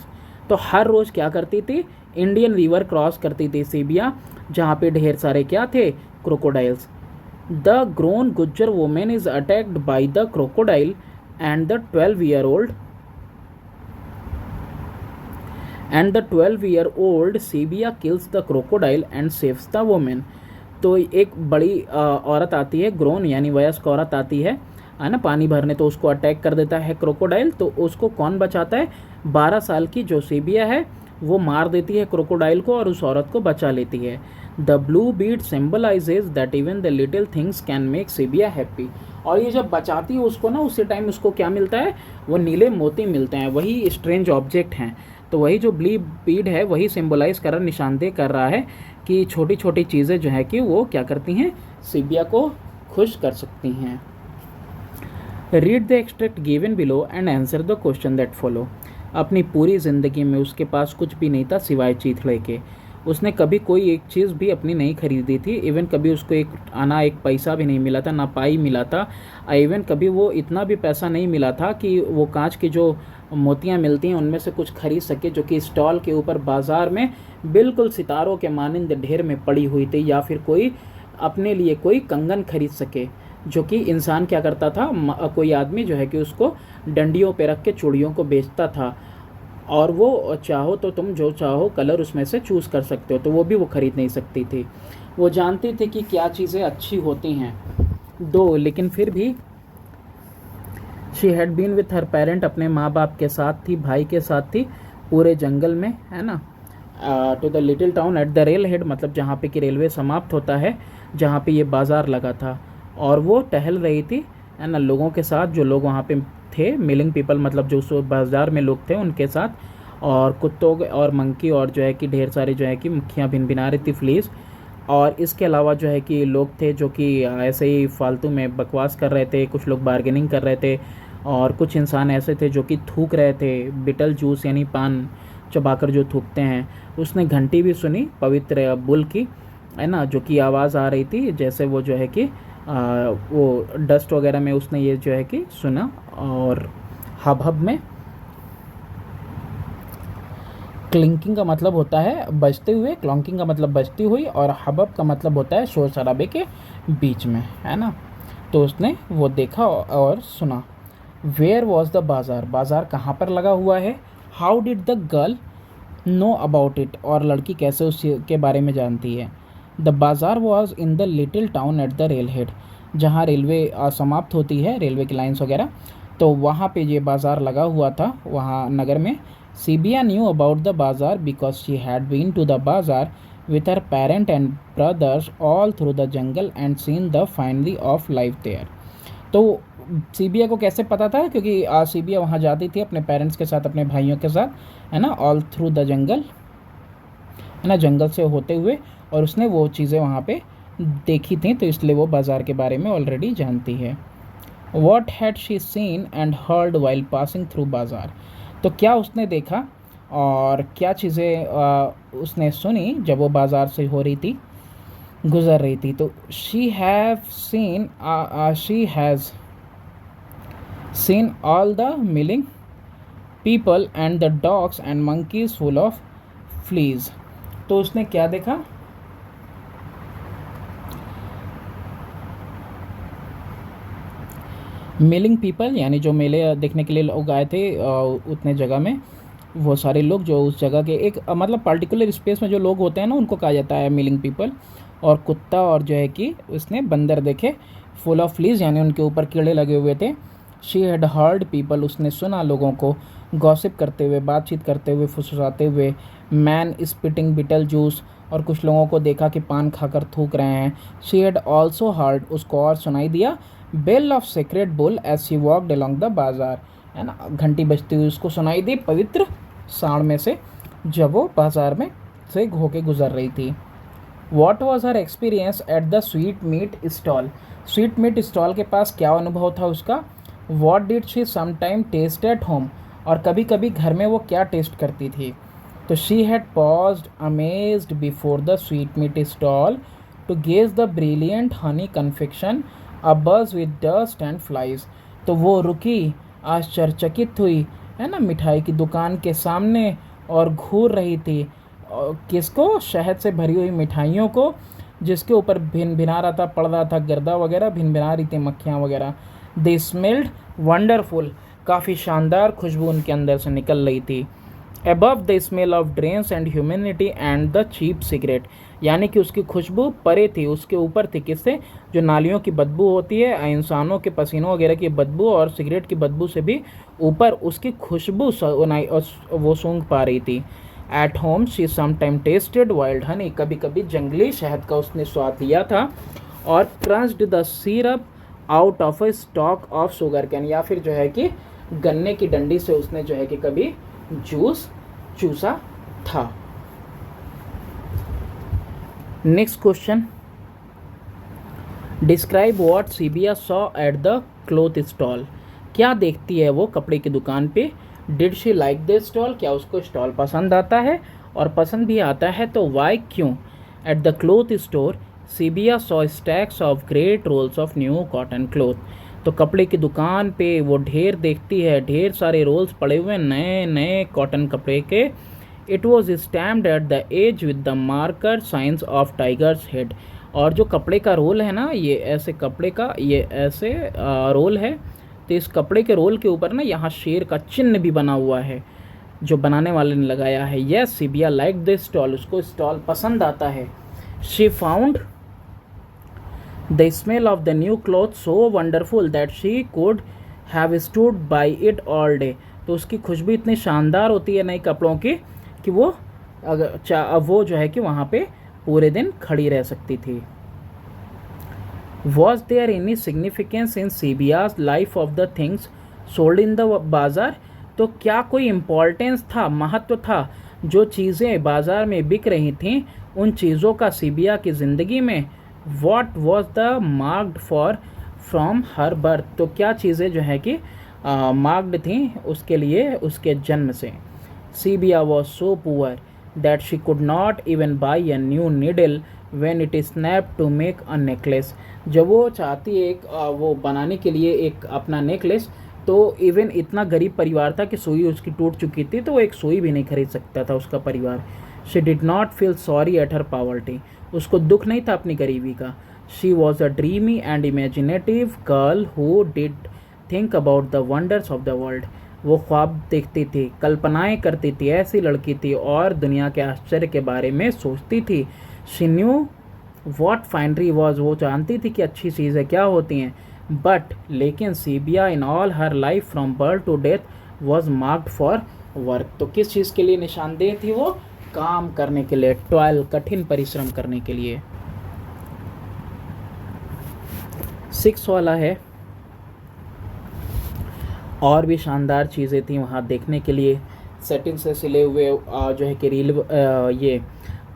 तो हर रोज़ क्या करती थी, इंडियन रिवर क्रॉस करती थी सीबिया, जहाँ पे ढेर सारे क्या थे, crocodiles. The grown Gujjar women is attacked by the crocodile and the 12-year-old Sibia kills the crocodile and saves the women. तो एक बड़ी औरत आती है, ग्रोन यानी वयस्क औरत आती है ना, पानी भरने, तो उसको अटैक कर देता है क्रोकोडाइल। तो उसको कौन बचाता है, 12 साल की जो सीबिया है वो मार देती है क्रोकोडाइल को और उस औरत को बचा लेती है। The blue bead symbolises that even the little things can make Sibia happy. और ये जब बचाती है उसको ना, उसी टाइम उसको क्या मिलता है, वो नीले मोती मिलते हैं, वही स्ट्रेंज ऑब्जेक्ट हैं। तो वही जो ब्लू बीड है वही सिम्बलाइज कर रहा, निशानदेह कर रहा है कि छोटी छोटी चीज़ें जो है कि वो क्या करती हैं, सीबिया को खुश कर सकती हैं। Read the extract given below and answer the question that follow. अपनी पूरी ज़िंदगी में उसके पास कुछ भी नहीं था सिवाय चीथड़े के। उसने कभी कोई एक चीज़ भी अपनी नहीं खरीदी थी, इवन कभी उसको एक पैसा भी नहीं मिला था, ना पाई मिला था। इवन कभी वो इतना भी पैसा नहीं मिला था कि वो कांच की जो मोतियां मिलती हैं उनमें से कुछ खरीद सके, जो कि स्टॉल के ऊपर बाज़ार में बिल्कुल सितारों के मानिंद ढेर में पड़ी हुई थी, या फिर कोई अपने लिए कोई कंगन खरीद सके, जो कि इंसान क्या करता था, कोई आदमी जो है कि उसको डंडियों पे रख के चूड़ियों को बेचता था। और वो चाहो तो तुम जो चाहो कलर उसमें से चूज़ कर सकते हो, तो वो भी वो ख़रीद नहीं सकती थी। वो जानती थी कि क्या चीज़ें अच्छी होती हैं लेकिन फिर भी she had been with her parent, अपने माँ बाप के साथ थी, भाई के साथ थी, पूरे जंगल में, है ना। To the little town at the rail head, मतलब जहाँ पे कि रेलवे समाप्त होता है, जहाँ पे ये बाज़ार लगा था। और वो टहल रही थी, है ना, लोगों के साथ, जो लोग वहाँ पे थे, मिलिंग पीपल, मतलब जो उस बाज़ार में लोग थे उनके साथ, और कुत्तों और मंकी, और जो है कि ढेर सारे जो है कि मक्खियाँ भिनभिना रही थी, फ्लीज। और इसके अलावा जो है कि लोग थे जो कि ऐसे ही फालतू में बकवास कर रहे थे, कुछ लोग बार्गेनिंग कर रहे थे, और कुछ इंसान ऐसे थे जो कि थूक रहे थे, बिटल जूस यानी पान चबाकर जो थूकते हैं। उसने घंटी भी सुनी पवित्र बुल की, है ना, जो कि आवाज़ आ रही थी, जैसे वो जो है कि वो डस्ट वगैरह में उसने ये जो है कि सुना। और हब में क्लिंकिंग का मतलब होता है बजते हुए, क्लॉन्किंग का मतलब बजती हुई, और हबब का मतलब होता है शोर शराबे के बीच में, है ना। तो उसने वो देखा और सुना। वेयर वॉज द बाज़ार, बाज़ार कहाँ पर लगा हुआ है। How did the girl know about it, और लड़की कैसे उसके बारे में जानती है। द बाज़ार was in the little town at the rail head, जहाँ रेलवे समाप्त होती है, रेलवे की लाइन्स वगैरह, तो वहाँ पे ये बाज़ार लगा हुआ था, वहाँ नगर में। Sibia knew about the bazaar because she had been to the bazaar with her parent and brothers all through the jungle and seen the finery of life there। तो सीबिया को कैसे पता था, क्योंकि सीबिया वहाँ जाती थी अपने पेरेंट्स के साथ, अपने भाइयों के साथ, है ना, ऑल थ्रू द जंगल, है ना, जंगल से होते हुए, और उसने वो चीज़ें वहाँ पे देखी थी, तो इसलिए वो बाज़ार के बारे में ऑलरेडी जानती है। What had she seen and heard while passing through bazaar, तो क्या उसने देखा और क्या चीज़ें उसने सुनी जब वो बाज़ार से हो रही थी, गुज़र रही थी। तो she has seen all the milling people and the dogs and monkeys full of fleas. तो उसने क्या देखा, मिलिंग पीपल यानी जो मेले देखने के लिए लोग आए थे उतने जगह में, वो सारे लोग जो उस जगह के एक मतलब पर्टिकुलर स्पेस में जो लोग होते हैं ना, उनको कहा जाता है मिलिंग पीपल। और कुत्ता, और जो है कि उसने बंदर देखे, फुल ऑफ फ्लीज यानी उनके ऊपर कीड़े लगे हुए थे। शी हैड हर्ड पीपल, उसने सुना लोगों को गॉसिप करते हुए, बातचीत करते हुए, फुसफुसाते हुए। मैन स्पिटिंग बिटल जूस, और कुछ लोगों को देखा कि पान खाकर थूक रहे हैं। शी हैड ऑल्सो हर्ड, उसको और सुनाई दिया, bell of sacred bull as she walked along the bazaar, है ना, घंटी बजती हुई उसको सुनाई दी पवित्र सांड में से, जब वो बाज़ार में से होके गुजर रही थी। What was her experience at the sweet meat stall, sweet meat stall के पास क्या अनुभव था उसका। What did she sometime taste at home, और कभी कभी घर में वो क्या टेस्ट करती थी। तो she had paused amazed before the sweet meat stall to gaze the brilliant honey confection abuzz with dust and flies. तो वो रुकी, आश्चर्यचकित हुई, है ना, मिठाई की दुकान के सामने और घूर रही थी। किसको? शहद से भरी हुई मिठाइयों को, जिसके ऊपर भिन भिना रहा था, पड़ रहा था गर्दा वगैरह, भिन भिना रही थी मक्खियाँ वगैरह। दे स्मेल्ड वंडरफुल, काफ़ी शानदार खुशबू उनके अंदर से निकल रही थी। Above the smell of drains and humanity and the cheap cigarette, यानी कि उसकी खुशबू परे थी, उसके ऊपर थी। किससे? जो नालियों की बदबू होती है, इंसानों के पसीनों वगैरह की बदबू और सिगरेट की बदबू से भी ऊपर उसकी खुशबू वो सूंघ पा रही थी। At home she sometime tested wild Honey, कभी कभी जंगली शहद का उसने स्वाद लिया था। और crunched the syrup out of a stalk of sugar cane, या फिर जो है कि गन्ने की डंडी से उसने जो है कि कभी जूस चूसा था। Next question, describe what Sibia saw at the cloth stall, क्या देखती है वो कपड़े की दुकान पे। Did she like the stall, क्या उसको स्टॉल पसंद आता है, और पसंद भी आता है तो वाई, क्यों। At the cloth store Sibia saw stacks of great rolls of new cotton cloth, तो कपड़े की दुकान पे वो ढेर देखती है, ढेर सारे रोल्स पड़े हुए नए नए कॉटन कपड़े के। It was stamped at the edge with the marker signs of tigers head, और जो कपड़े का रोल है ना, ये ऐसे कपड़े का ये ऐसे रोल है, तो इस कपड़े के रोल के ऊपर ना यहाँ शेर का चिन्ह भी बना हुआ है, जो बनाने वाले ने लगाया है। Yes Sibia like the stall, उसको स्टॉल पसंद आता है। She found the smell of the new cloth so wonderful that she could have stood by it all day, तो उसकी खुशबू इतनी शानदार होती है नए कपड़ों की कि वो वो जो है कि वहाँ पे पूरे दिन खड़ी रह सकती थी। Was there any significance in Sibia's life of the things sold in the bazaar, तो क्या कोई इम्पोर्टेंस था, महत्व था, जो चीज़ें बाज़ार में बिक रही थीं उन चीज़ों का सीबिया की ज़िंदगी में। What was the marked for from her birth, तो क्या चीज़ें जो है कि मार्क्ड थीं उसके लिए उसके जन्म से। Sibia was so poor that she could not even buy a new needle when it snap to make a necklace, जब वो चाहती है एक वो बनाने के लिए एक अपना नेकलेस, तो इवन इतना गरीब परिवार था कि सुई उसकी टूट चुकी थी, तो वो एक सुई भी नहीं खरीद सकता था उसका परिवार। She did not feel sorry at her poverty, उसको दुख नहीं था अपनी गरीबी का। She was a dreamy and imaginative girl who did think about the wonders of the world, वो ख्वाब देखती थी, कल्पनाएं करती थी, ऐसी लड़की थी और दुनिया के आश्चर्य के बारे में सोचती थी। She knew what finery was, वो जानती थी कि अच्छी चीज़ें क्या होती हैं। बट लेकिन Sibia in all her life from birth to death was marked for work, तो किस चीज़ के लिए निशानदेह थी वो? काम करने के लिए, टॉयल, कठिन परिश्रम करने के लिए। 6 वाला है, और भी शानदार चीज़ें थी वहाँ देखने के लिए। सेटिन से सिले हुए जो है कि रील ये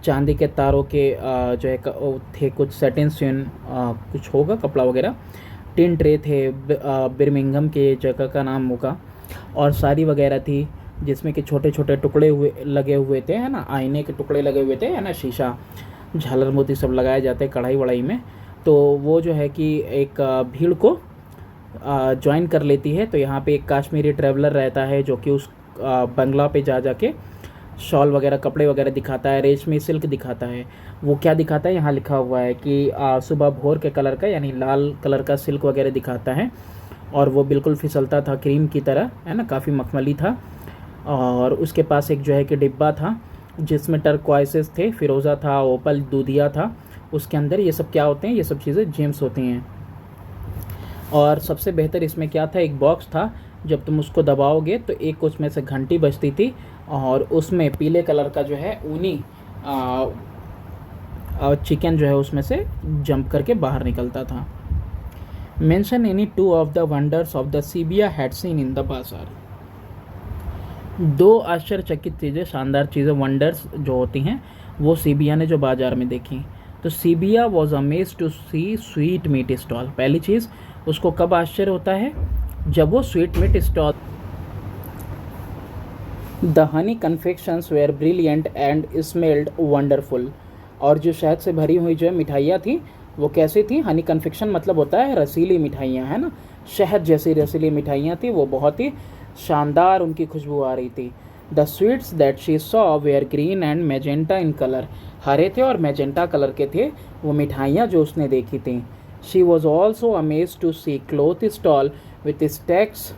चांदी के तारों के जो है थे कुछ सेटिन कुछ होगा कपड़ा वगैरह। टिन ट्रे थे, बिर्मिंघम के जगह का नाम होगा, और साड़ी वगैरह थी जिसमें कि छोटे छोटे टुकड़े लगे हुए थे, है ना, आईने के टुकड़े लगे हुए थे, है ना, शीशा, झालर मोती सब लगाए जाते हैं कढ़ाई वढ़ाई में। तो वो जो है कि एक भीड़ को ज्वाइन कर लेती है। तो यहाँ पे एक काश्मीरी ट्रैवलर रहता है जो कि उस बंगला पे जा जाके शॉल वगैरह, कपड़े वगैरह दिखाता है, रेशमी सिल्क दिखाता है। वो क्या दिखाता है, यहाँ लिखा हुआ है कि सुबह भोर के कलर का, यानी लाल कलर का सिल्क वगैरह दिखाता है, और वो बिल्कुल फिसलता था क्रीम की तरह, है ना, काफ़ी मखमली था। और उसके पास एक जो है कि डिब्बा था जिसमें टर्क्वाइसेस थे, फिरोज़ा था, ओपल, दूधिया था। उसके अंदर ये सब क्या होते हैं, ये सब चीज़ें जेम्स होती हैं। और सबसे बेहतर इसमें क्या था, एक बॉक्स था, जब तुम उसको दबाओगे तो एक उसमें से घंटी बजती थी, और उसमें पीले कलर का जो है ऊनी चिकन जो है उसमें से जंप करके बाहर निकलता था। Mention any 2 of the wonders of the Sibia had seen in the bazaar, 2 आश्चर्यचकित चीज़ें, शानदार चीज़ें, वंडर्स जो होती हैं वो सीबिया ने जो बाजार में देखी। तो Sibia was amazed to see sweet meat stall. पहली चीज़ उसको कब आश्चर्य होता है, जब वो sweet meat stall. The honey confections were brilliant and smelled wonderful. और जो शहद से भरी हुई जो है मिठाइयाँ थी वो कैसी थी, हनी कन्फेक्शन मतलब होता है रसीली मिठाइयाँ, है ना, शहद जैसी रसीली मिठाइयाँ थी, वो बहुत ही शानदार उनकी खुशबू आ रही थी। The sweets that she saw were green and magenta in colour. हरे थे और मैजेंटा कलर के थे वो मिठाइयाँ जो उसने देखी थी। She was also amazed to see cloth stall with stacks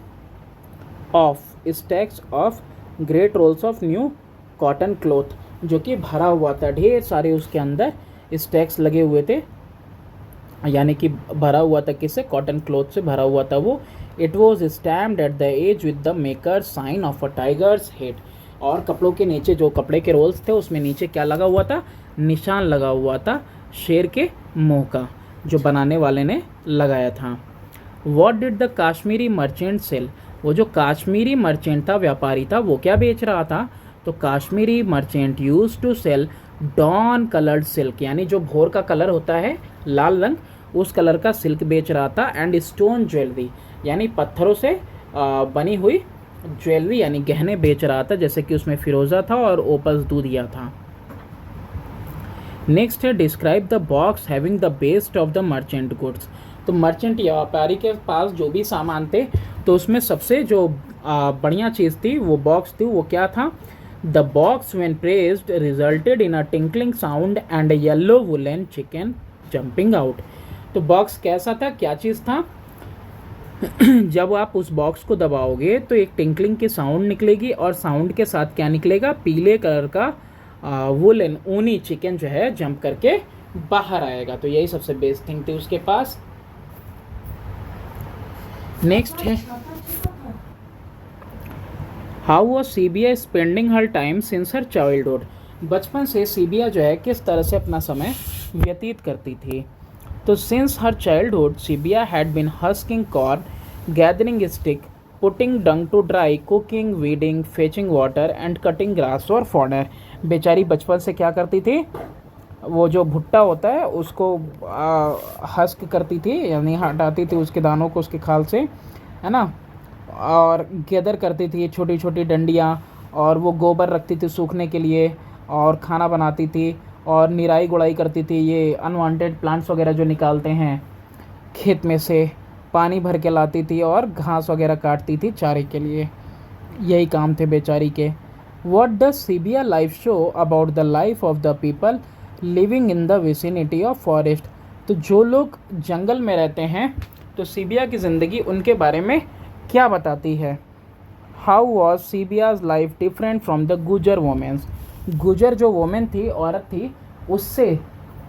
of great rolls of new cotton cloth, जो कि भरा हुआ था, ढेर सारे उसके अंदर स्टैक्स लगे हुए थे, यानी कि भरा हुआ था, किससे, कॉटन क्लॉथ से भरा हुआ था वो। It was stamped at the edge with the maker sign of a tiger's head. और कपड़ों के नीचे जो कपड़े के रोल्स थे उसमें नीचे क्या लगा हुआ था, निशान लगा हुआ था शेर के मुंह का, जो बनाने वाले ने लगाया था। What did the Kashmiri merchant sell. वो जो काश्मीरी मर्चेंट था, व्यापारी था, वो क्या बेच रहा था, तो Kashmiri merchant use to sell dawn coloured silk, यानी जो भोर का कलर होता है लाल रंग, उस कलर का सिल्क बेच रहा था। एंड स्टोन ज्वेलरी, यानी पत्थरों से बनी हुई ज्वेलरी यानी गहने बेच रहा था, जैसे कि उसमें फिरोज़ा था और ओपस दूधिया था। नेक्स्ट है describe the box having the best of the merchant goods. तो मर्चेंट या व्यापारी के पास जो भी सामान थे तो उसमें सबसे जो बढ़िया चीज़ थी वो बॉक्स थी, वो क्या था, the box when pressed resulted in a tinkling sound and a yellow woollen chicken jumping out. तो बॉक्स कैसा था, क्या चीज़ था, जब आप उस बॉक्स को दबाओगे तो एक टिंकलिंग की साउंड निकलेगी और साउंड के साथ क्या निकलेगा, पीले कलर का वुलन ऊनी चिकन जो है जंप करके बाहर आएगा। तो यही सबसे बेस्ट थिंग थी उसके पास। नेक्स्ट है how was Sibia spending her time since her childhood. बचपन से सीबिया जो है किस तरह से अपना समय व्यतीत करती थी। तो since her childhood Sibia had been husking corn, gathering stick, putting dung to dry, cooking, weeding, fetching water and cutting grass और फॉडर। बेचारी बचपन से क्या करती थी, वो जो भुट्टा होता है उसको हस्क करती थी, यानी हटाती थी उसके दानों को उसके खाल से, है ना, और गैदर करती थी छोटी छोटी डंडियाँ, और वो गोबर रखती थी सूखने के लिए, और खाना बनाती थी, और निराई गुड़ाई करती थी, ये अनवांटेड प्लांट्स वगैरह जो निकालते हैं खेत में से, पानी भर के लाती थी और घास वगैरह काटती थी चारे के लिए। यही काम थे बेचारी के। What does Sibia life show about the life of the people living in the vicinity of forest. तो जो लोग जंगल में रहते हैं तो सीबिया की ज़िंदगी उनके बारे में क्या बताती है। How was Sibia's life different from the Gujar women's. Gujar जो वोमेन थी, औरत थी, उससे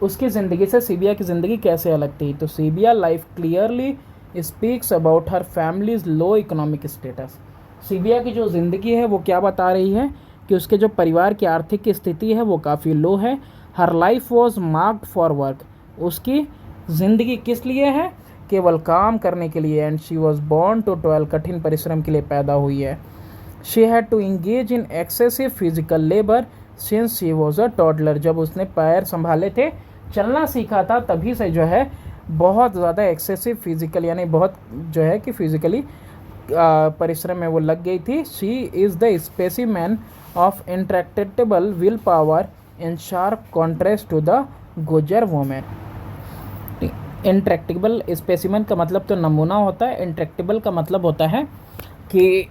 उसकी ज़िंदगी से सीबिया की ज़िंदगी कैसे अलग थी। तो Sibia life clearly speaks about her families low economic status. Sibia की जो ज़िंदगी है वो क्या बता रही है कि उसके जो परिवार की आर्थिक स्थिति है वो काफ़ी लो है। हर life was marked for work. उसकी ज़िंदगी किस लिए है, केवल काम करने के लिए। And she was born to toil, कठिन परिश्रम के लिए पैदा हुई है। She had to engage in excessive physical labour since she was a toddler. जब उसने पैर संभाले थे, चलना सीखा था, तभी से जो है बहुत ज़्यादा एक्सेसिव फिजिकल, यानी बहुत जो है कि फिजिकली परिश्रम में वो लग गई थी। She is the specimen of intractable will power in sharp contrast to the Gujar women. Intractable specimen का मतलब तो नमूना होता है, इंट्रैक्टेबल का मतलब होता है कि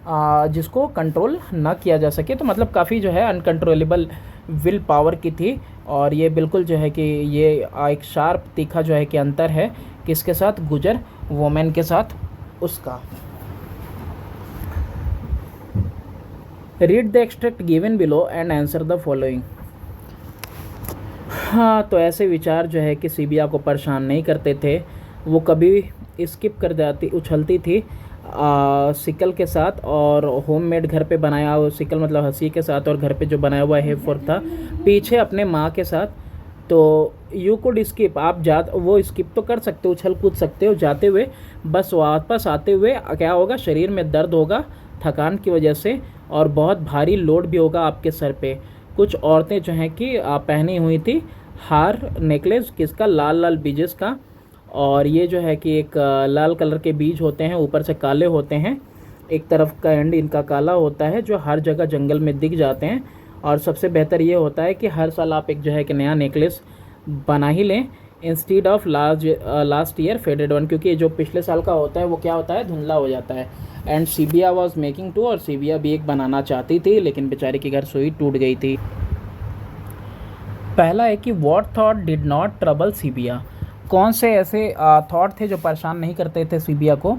जिसको कंट्रोल ना किया जा सके। तो मतलब काफ़ी जो है अनकंट्रोलेबल विल पावर की थी। और ये बिल्कुल जो है कि ये एक शार्प तीखा जो है कि अंतर है किसके साथ, गुजर वोमेन के साथ उसका। Read the extract given below and answer the following. हाँ, तो ऐसे विचार जो है कि सीबिया को परेशान नहीं करते थे। वो कभी स्किप कर जाती, उछलती थी सिकल के साथ, और होममेड घर पे बनाया हुआ सिकल मतलब हंसी के साथ, और घर पे जो बनाया हुआ है फोर्क था, पीछे अपने माँ के साथ। तो यू कुड स्किप, आप वो स्किप तो कर सकते हो, उछल कूद सकते हो जाते हुए, बस वापस आते हुए क्या होगा, शरीर में दर्द होगा थकान की वजह से, और बहुत भारी लोड भी होगा आपके सर पे। कुछ औरतें जो हैं कि पहनी हुई थी हार नेकलेस किसका, लाल लाल बीजेस का। और ये जो है कि एक लाल कलर के बीज होते हैं, ऊपर से काले होते हैं, एक तरफ का एंड इनका काला होता है, जो हर जगह जंगल में दिख जाते हैं। और सबसे बेहतर ये होता है कि हर साल आप एक जो है कि नया नेकलेस बना ही लें instead of last year faded one, क्योंकि ये जो पिछले साल का होता है वो क्या होता है, धुंधला हो जाता है। And Sibia was making to, और सीबिया भी एक बनाना चाहती थी, लेकिन बेचारी के घर सुई टूट गई थी। पहला है कि what thought did not trouble Sibia, कौन से ऐसे थॉट थे जो परेशान नहीं करते थे सीबिया को।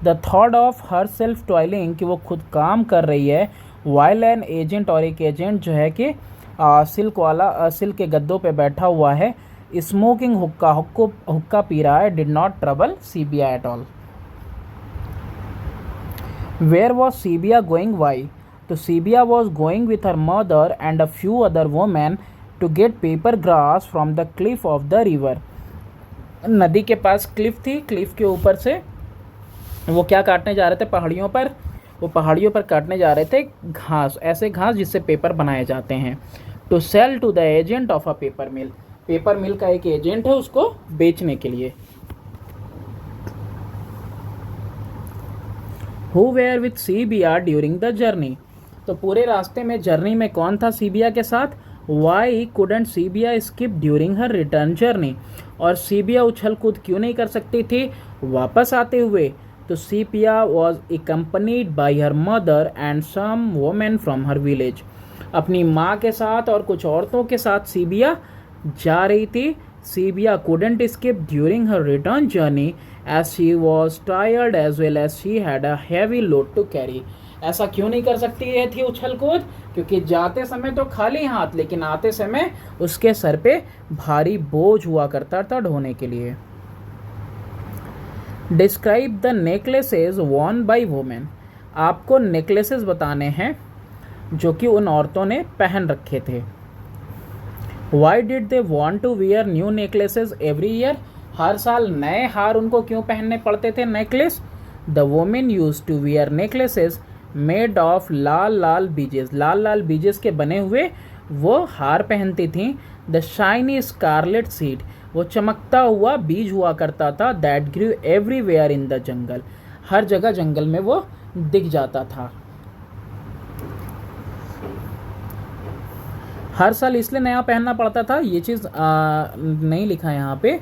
The thought of her self toiling, कि वो खुद काम कर रही है, वाइल एन एजेंट, और एक एजेंट जो है कि सिल्क वाला सिल्क के गद्दों पे बैठा हुआ है, स्मोकिंग हुक्का पी रहा है, did not trouble Sibia at all. Where was Sibia going, why, तो Sibia was going with her mother and a few other women to get paper grass from the cliff of the river. नदी के पास क्लिफ थी, Cliff के ऊपर से वो क्या काटने जा रहे थे, पहाड़ियों पर, वो पहाड़ियों पर काटने जा रहे थे घास, ऐसे घास जिससे पेपर बनाए जाते हैं। To sell to the agent of a paper mill, paper mill का एक एजेंट है, उसको बेचने के लिए। Who were with Sibia during the journey, तो पूरे रास्ते में जर्नी में कौन था सीबिया के साथ। Why couldn't Sibia skip during her return journey, और सीबिया उछल कूद क्यों नहीं कर सकती थी वापस आते हुए। तो Sibia was accompanied by her mother and some women from her village, अपनी माँ के साथ और कुछ औरतों के साथ सीबिया जा रही थी। Sibia couldn't escape during her return journey as she was tired as well as she had a heavy load to carry, ऐसा क्यों नहीं कर सकती है थी उछल कूद, क्योंकि जाते समय तो खाली हाथ, लेकिन आते समय उसके सर पे भारी बोझ हुआ करता था ढोने के लिए। Describe the necklaces worn by women, आपको नेकलेसेस बताने हैं जो कि उन औरतों ने पहन रखे थे। Why did they want to wear new necklaces every year, हर साल नए हार उनको क्यों पहनने पड़ते थे necklace. The women use to wear necklaces made of लाल लाल बीजेस, लाल लाल बीजेस के बने हुए वो हार पहनती थीं। द शाइनी स्कारलेट सीड, वो चमकता हुआ बीज हुआ करता था। That grew everywhere in the jungle, हर जगह जंगल में वो दिख जाता था। हर साल इसलिए नया पहनना पड़ता था, ये चीज़ नहीं लिखा है यहाँ पे,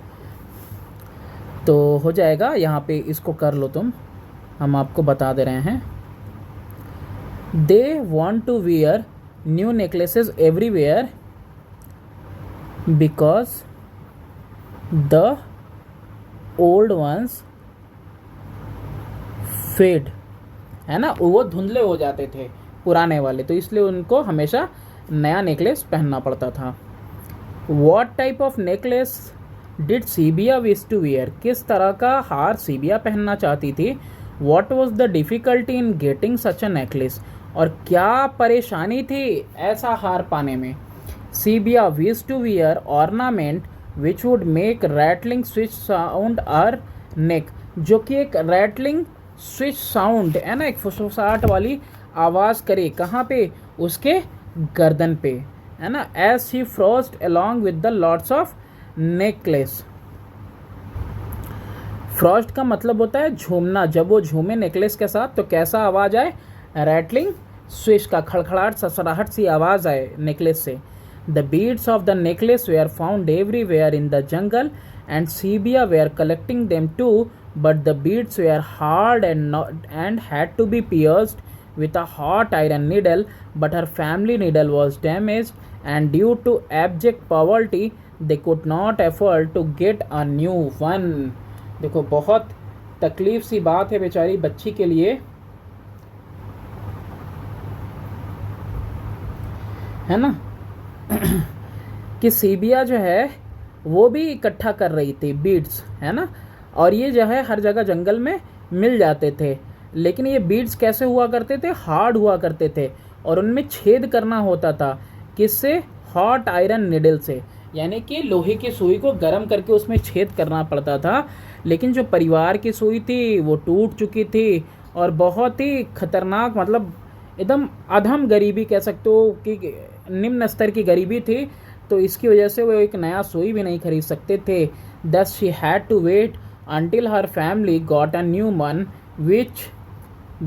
तो हो जाएगा यहाँ पे, इसको कर लो तुम, हम आपको बता दे रहे हैं। They want to wear new necklaces everywhere because the old ones fade, है ना, वो धुंधले हो जाते थे पुराने वाले, तो इसलिए उनको हमेशा नया नेकलेस पहनना पड़ता था। What type of necklace did Sibia wish to wear, किस तरह का हार सीबिया पहनना चाहती थी। What was the difficulty in getting such a necklace, और क्या परेशानी थी ऐसा हार पाने में। Sibia wish to wear ornament which would make rattling switch sound our neck, जो कि एक रैटलिंग स्विच साउंड है ना, एक फुसफुसाहट वाली आवाज़ करे, कहाँ पे, उसके गर्दन पे, है ना। As he frost along with the lots of necklace, frost का मतलब होता है झूमना, जब वो झूमे नेकलेस के साथ तो कैसा आवाज़ आए, रैटलिंग स्विच का खड़खड़ाहट ससराहट सी आवाज़ आए नेकलेस से। The beads of the necklace were found everywhere in the jungle and Sibia were collecting them too, but the beads were hard and had to be pierced with a hot iron needle, but her family needle was damaged and due to abject poverty they could not afford to get a new one। देखो बहुत तकलीफ सी बात है बेचारी बच्ची के लिए, है ना, कि सीबिया जो है वो भी इकट्ठा कर रही थी बीड्स, है ना, और ये जो है हर जगह जंगल में मिल जाते थे, लेकिन ये बीड्स कैसे हुआ करते थे, हार्ड हुआ करते थे, और उनमें छेद करना होता था, किससे, हॉट आयरन निडल से, यानी कि लोहे की सुई को गर्म करके उसमें छेद करना पड़ता था। लेकिन जो परिवार की सुई थी वो टूट चुकी थी और बहुत ही खतरनाक, मतलब एकदम अधम गरीबी कह सकते हो कि निम्न स्तर की गरीबी थी, तो इसकी वजह से वो एक नया सुई भी नहीं खरीद सकते थे। Thus she had to wait until her family got a new one which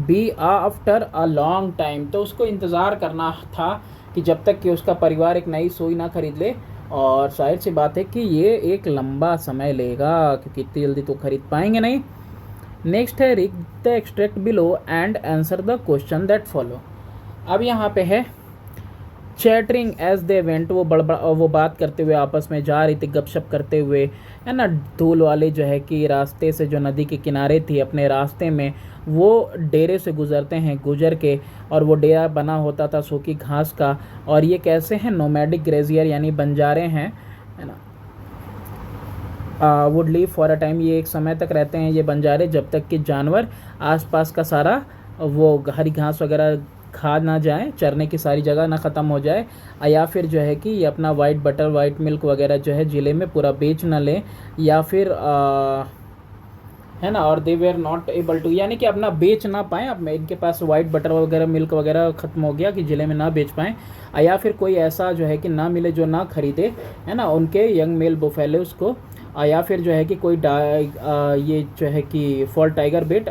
be after a long time। तो उसको इंतज़ार करना था कि जब तक कि उसका परिवार एक नई सुई ना खरीद ले, और जाहिर सी बात है कि ये एक लंबा समय लेगा क्योंकि इतनी जल्दी तो खरीद पाएंगे नहीं। नेक्स्ट है read the extract below and answer the question that follow. अब यहाँ पे है चैटरिंग एज दे वेंट, वो बात करते हुए आपस में जा रही थी, गपशप करते हुए, है ना। धूल वाले जो है कि रास्ते से, जो नदी के किनारे थी, अपने रास्ते में वो डेरे से गुजरते हैं, गुजर के, और वो डेरा बना होता था सूखी घास का। और ये कैसे हैं, नोमैडिक ग्रेजियर यानी बंजारे हैं, है ना। Would leave for a time, ये एक समय तक रहते हैं ये बंजारे, जब तक कि जानवर आसपास का सारा वो हरी घास वगैरह खा ना जाए, चरने की सारी जगह ना ख़त्म हो जाए, या फिर जो है कि ये अपना वाइट बटर, वाइट मिल्क वगैरह जो है ज़िले में पूरा बेच ना लें, या फिर है ना। और they were not able to, यानी कि अपना बेच ना पाएँ, अब इनके पास वाइट बटर वगैरह, मिल्क वगैरह ख़त्म हो गया कि ज़िले में ना बेच पाएँ, या फिर कोई ऐसा जो है कि ना मिले जो ना ख़रीदे, है ना, उनके यंग मेल बुफेलोस को, या फिर जो है कि कोई ये जो है कि फॉल टाइगर बेट,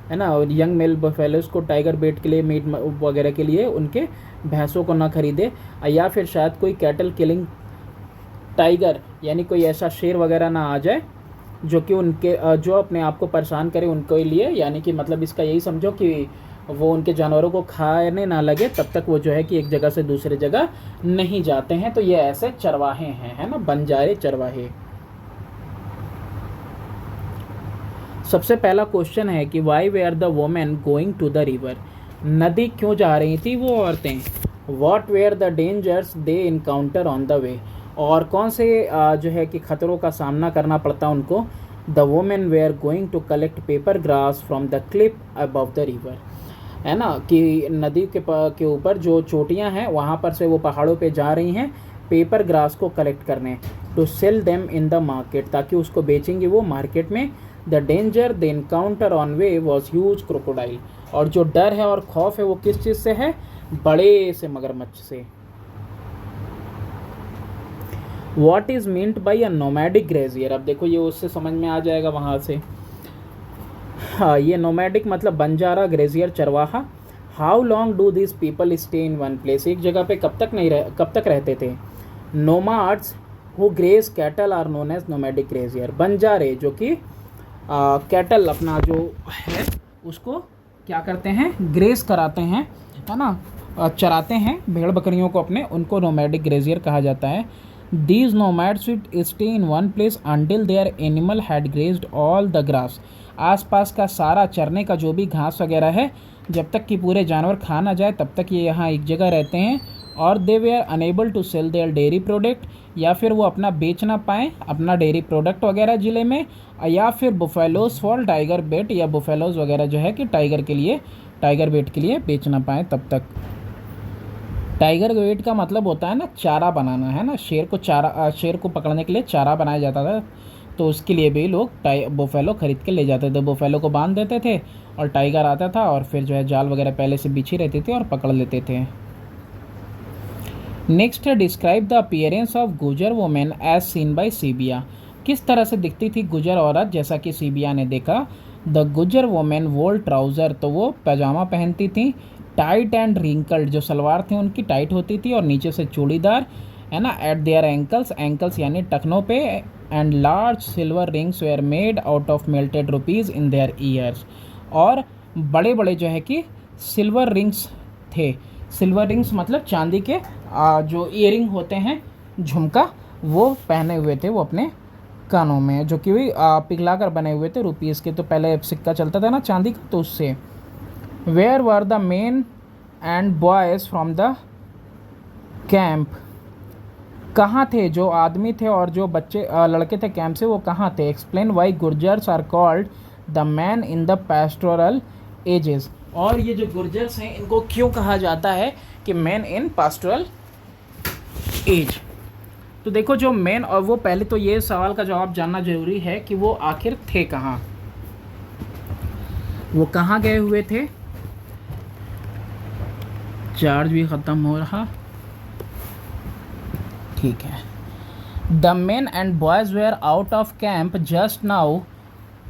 है ना, और यंग मेल बफेलोस को टाइगर बेट के लिए, मीट वगैरह के लिए उनके भैंसों को ना खरीदे, या फिर शायद कोई कैटल किलिंग टाइगर, यानी कोई ऐसा शेर वगैरह ना आ जाए जो कि उनके जो अपने आप को परेशान करे उनके लिए, यानी कि मतलब इसका यही समझो कि वो उनके जानवरों को खाने ना लगे, तब तक वो जो है कि एक जगह से दूसरी जगह नहीं जाते हैं। तो ये ऐसे चरवाहे हैं, है ना, बंजारे चरवाहे। सबसे पहला क्वेश्चन है कि why were the women going to the river, नदी क्यों जा रही थी वो औरतें। What were the dangers they encounter on the way, और कौन से जो है कि खतरों का सामना करना पड़ता उनको। The women were going to collect paper grass from the cliff above the river, है ना, कि नदी के ऊपर जो चोटियाँ हैं वहाँ पर से वो पहाड़ों पे जा रही हैं पेपर ग्रास को कलेक्ट करने, to sell them in the market, ताकि उसको बेचेंगे वो मार्केट में। The danger the encounter on way was huge crocodile, और जो डर है और खौफ है वो किस चीज़ से है, बड़े से मगरमच्छ से। What is meant by a nomadic grazier, अब देखो ये उससे समझ में आ जाएगा वहाँ से। हाँ, ये नोमैडिक मतलब बंजारा, ग्रेजियर चरवाहा। How long do this people stay in one place, एक जगह पे कब तक रहते थे। Nomads who graze cattle are known as nomadic grazier, बंजारे जो कि कैटल अपना जो है उसको क्या करते हैं, ग्रेस कराते हैं, है ना, चराते हैं भेड़ बकरियों को अपने, उनको नोमैडिक ग्रेजियर कहा जाता है। These nomads would stay in one place until their animal had grazed all the grass, आसपास का सारा चरने का जो भी घास वगैरह है, जब तक कि पूरे जानवर खा ना जाए तब तक ये यहाँ एक जगह रहते हैं। और they were unable to sell their dairy product, या फिर वो अपना बेच ना पाएँ अपना डेयरी प्रोडक्ट वगैरह ज़िले में, या फिर बुफेलोस फॉर टाइगर बेट, या बुफेलोस वगैरह जो है कि टाइगर के लिए, टाइगर बेट के लिए बेच ना पाएँ तब तक। टाइगर बेट का मतलब होता है ना चारा बनाना, है ना, शेर को पकड़ने के लिए चारा बनाया जाता था, तो उसके लिए भी लोग बुफेलो ख़रीद के ले जाते थे, बुफेलो को बांध देते थे और टाइगर आता था और फिर जो है जाल वगैरह पहले से बिछी रहती थी और पकड़ लेते थे। नेक्स्ट है डिस्क्राइब द अपीयरेंस ऑफ गुजर women as scene bye Sibia, किस तरह से दिखती थी गुजर औरत जैसा कि सीबिया ने देखा। The Gujar women wall trouser, तो वो पैजामा पहनती थी। टाइट एंड रिंकल्ड, जो सलवार थी उनकी टाइट होती थी और नीचे से चूड़ीदार, है ना। एट देयर एंकल्स, एंकल्स यानी टखनों पे। And large silver rings were made out of melted rupees in their years, और बड़े बड़े जो है कि सिल्वर रिंग्स थे। सिल्वर रिंग्स मतलब चांदी के जो ईयरिंग होते हैं, झुमका, वो पहने हुए थे वो अपने कानों में, जो कि पिघला कर बने हुए थे रुपीज़ के, तो पहले सिक्का चलता था ना चांदी का, तो उससे। Where were the men and boys from the camp, कहाँ थे जो आदमी थे और जो बच्चे लड़के थे कैंप से, वो कहाँ थे। Explain why Gurjars are called the man in the pastoral ages, और ये जो गुर्जर्स हैं इनको क्यों कहा जाता है कि मैन इन पास्टोरल एज। तो देखो जो मैन, और वो पहले तो ये सवाल का जवाब जानना जरूरी है कि वो आखिर थे कहाँ, वो कहाँ गए हुए थे। चार्ज भी ख़त्म हो रहा। ठीक है। The men and boys wear out of camp just now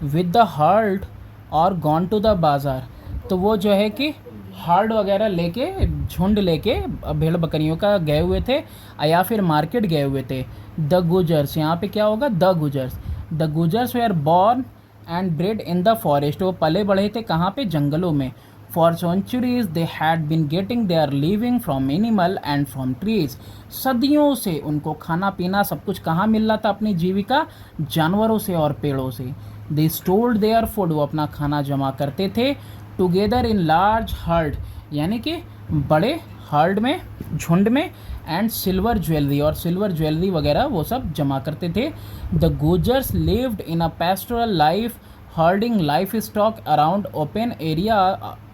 with the heard और गॉन टू द बाज़ार। तो वो जो है कि हर्ड वगैरह लेके, झुंड लेके भेड़ बकरियों का गए हुए थे या फिर मार्केट गए हुए थे। द गुजर्स, यहाँ पे क्या होगा, the Gujjars. The Gujjars were born and bred in the forest. वो पले बढ़े थे कहाँ पे, जंगलों में। For centuries they had been getting their living from animal and from trees. सदियों से उनको खाना पीना सब कुछ कहाँ मिल रहा था, अपनी जीविका जानवरों से और पेड़ों से। दे स्टोर्ड देयर फूड, वो अपना खाना जमा करते थे। टुगेदर इन लार्ज हर्ड, यानी कि बड़े हर्ड में, झुंड में। एंड सिल्वर ज्वेलरी, और सिल्वर ज्वेलरी वगैरह वो सब जमा करते थे। The गुजर्स lived in a pastoral life, herding life stock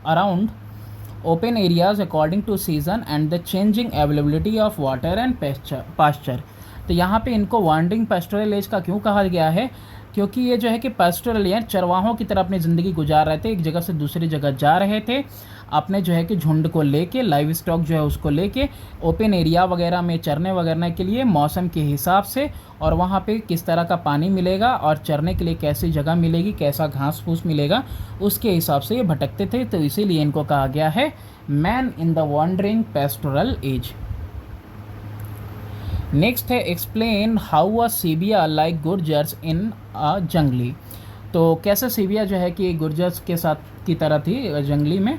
around open areas according to season and the changing availability of water and pasture। तो यहाँ पे इनको वांडरिंग पेस्टोरल एज का क्यों कहा गया है, क्योंकि ये जो है कि पेस्टोरल यानी चरवाहों की तरह अपनी ज़िंदगी गुजार रहे थे, एक जगह से दूसरी जगह जा रहे थे अपने जो है कि झुंड को लेके, लाइव स्टॉक जो है उसको लेके, ओपन एरिया वगैरह में चरने वगैरह के लिए मौसम के हिसाब से, और वहाँ पे किस तरह का पानी मिलेगा और चरने के लिए कैसी जगह मिलेगी, कैसा घास फूस मिलेगा, उसके हिसाब से ये भटकते थे। तो इसीलिए इनको कहा गया है man in the wandering pastoral age. Next है एक्सप्लेन हाउ अ सीबिया लाइक गुर्जर्स इन अ जंगली। तो कैसे सीबिया जो है कि गुर्जर्स के साथ की तरह थी जंगली में।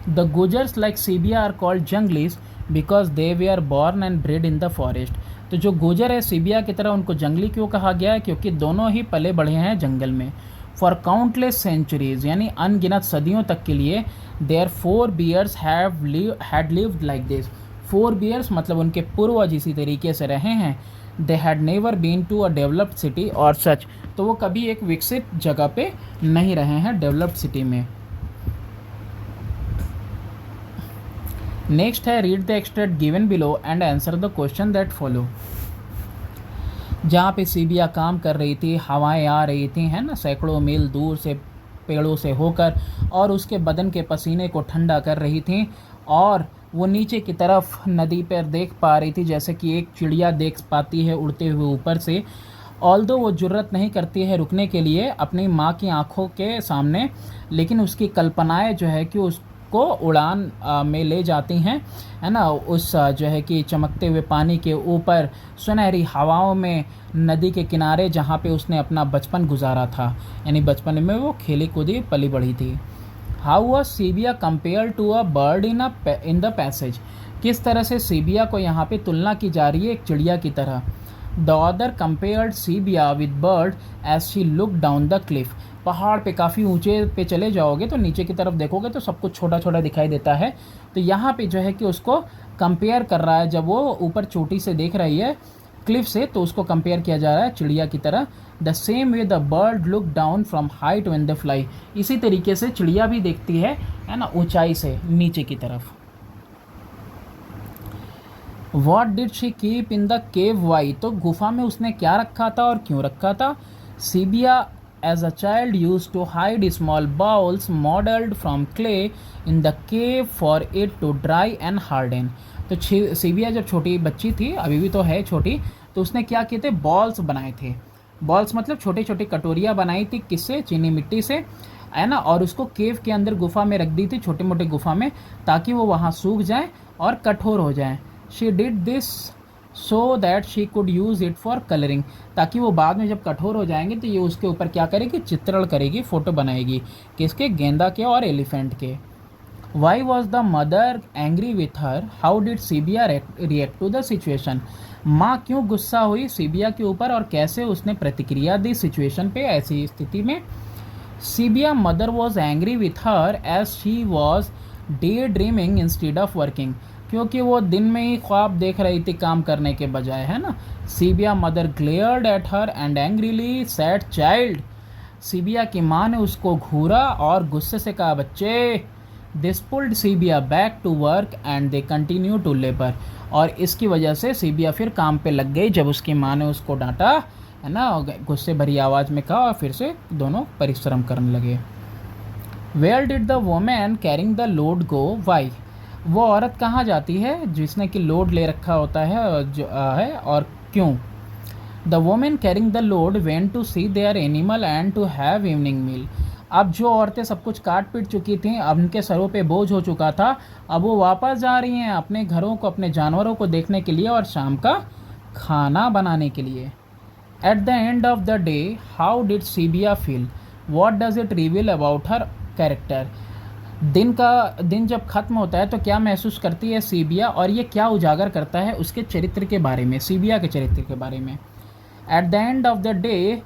The Gujars like Sibia are called junglis because they way are born and bred in the forest. तो जो गुजर है सीबिया की तरह, उनको जंगली क्यों कहा गया है, क्योंकि दोनों ही पले बढ़े हैं जंगल में। फॉर काउंटलेस सेंचुरीज, यानी अनगिनत सदियों तक के लिए, their forebears had lived like this. Forebears मतलब उनके पूर्वज इसी तरीके से रहे हैं। They had never been to a developed city और सच। तो वो कभी एक विकसित जगह पे नहीं रहे हैं, डेवलप्ड सिटी में। नेक्स्ट है read the extract given below and answer the question that follow. जहाँ पे सीबिया काम कर रही थी, हवाएं आ रही थी, है ना, सैकड़ों मील दूर से पेड़ों से होकर, और उसके बदन के पसीने को ठंडा कर रही थी, और वो नीचे की तरफ नदी पर देख पा रही थी जैसे कि एक चिड़िया देख पाती है उड़ते हुए ऊपर से। ऑल्दो वो जुर्रत नहीं करती है रुकने के लिए अपनी माँ की आंखों के सामने, लेकिन उसकी कल्पनाएं जो है कि उसको उड़ान में ले जाती हैं, है ना, उस जो है कि चमकते हुए पानी के ऊपर, सुनहरी हवाओं में, नदी के किनारे जहाँ पे उसने अपना बचपन गुजारा था, यानी बचपन में वो खेली कूदी पली बढ़ी थी। How was Sibia compare to a bird in the passage. किस तरह से सीबिया को यहाँ पे तुलना की जा रही है एक चिड़िया की तरह। The author compared Sibia with bird as she look down the cliff. पहाड़ पे काफ़ी ऊंचे पे चले जाओगे तो नीचे की तरफ देखोगे तो सब कुछ छोटा छोटा दिखाई देता है। तो यहाँ पे जो है कि उसको कंपेयर कर रहा है, जब वो ऊपर चोटी से देख रही है क्लिफ से, तो उसको कंपेयर किया जा रहा है चिड़िया की तरह। The same way the bird look down from height when the fly. इसी तरीके से चिड़िया भी देखती है ना, ऊंचाई से नीचे की तरफ। What did she keep in the cave why. तो गुफा में उसने क्या रखा था और क्यों रखा था। Sibia as a child use to hide small bowls modelled from clay in the cave for it to dry and harden. तो सीबिया जब छोटी बच्ची थी, अभी भी तो है छोटी, तो उसने क्या किए थे, बॉल्स बनाए थे। बॉल्स मतलब छोटी छोटी कटोरियाँ बनाई थी, किससे, चीनी मिट्टी से, है ना, और उसको केव के अंदर गुफा में रख दी थी, छोटे मोटे गुफा में, ताकि वो वहाँ सूख जाए और कठोर हो जाए। She did this so that she could use it for colouring. ताकि वो बाद में जब कठोर हो जाएंगे तो ये उसके ऊपर क्या करेगी, चित्रण करेगी, फ़ोटो बनाएगी, किसके, गेंदा के और एलिफेंट के। Why was the mother angry with her, how did Sibia react to the situation. माँ क्यों गुस्सा हुई सीबिया के ऊपर और कैसे उसने प्रतिक्रिया दी सिचुएशन पे, ऐसी स्थिति में। Sibia mother was angry with her as she was day dreaming instead of working. क्योंकि वो दिन में ही ख्वाब देख रही थी काम करने के बजाय, है ना। Sibia mother glared at her and angrily said child. Sibia की माँ ने उसको घूरा और गुस्से से कहा, बच्चे। This pulled Sibia back to work and they continue to labour. और इसकी वजह से सीबिया फिर काम पे लग गई जब उसकी माँ ने उसको डांटा, है ना, गुस्से भरी आवाज़ में कहा, और फिर से दोनों परिश्रम करने लगे। Where did the woman carrying the load go, why. वो औरत कहाँ जाती है जिसने कि लोड ले रखा होता है और क्यों? The women carrying the load went to see their animal and to have evening meal. अब जो औरतें सब कुछ काट पीट चुकी थीं, अब उनके सरों पे बोझ हो चुका था, अब वो वापस जा रही हैं अपने घरों को, अपने जानवरों को देखने के लिए और शाम का खाना बनाने के लिए। At the end of the day how did Sibia feel? What does it reveal about her character? दिन जब ख़त्म होता है तो क्या महसूस करती है सीबिया, और ये क्या उजागर करता है उसके चरित्र के बारे में, सीबिया के चरित्र के बारे में। At the end of the day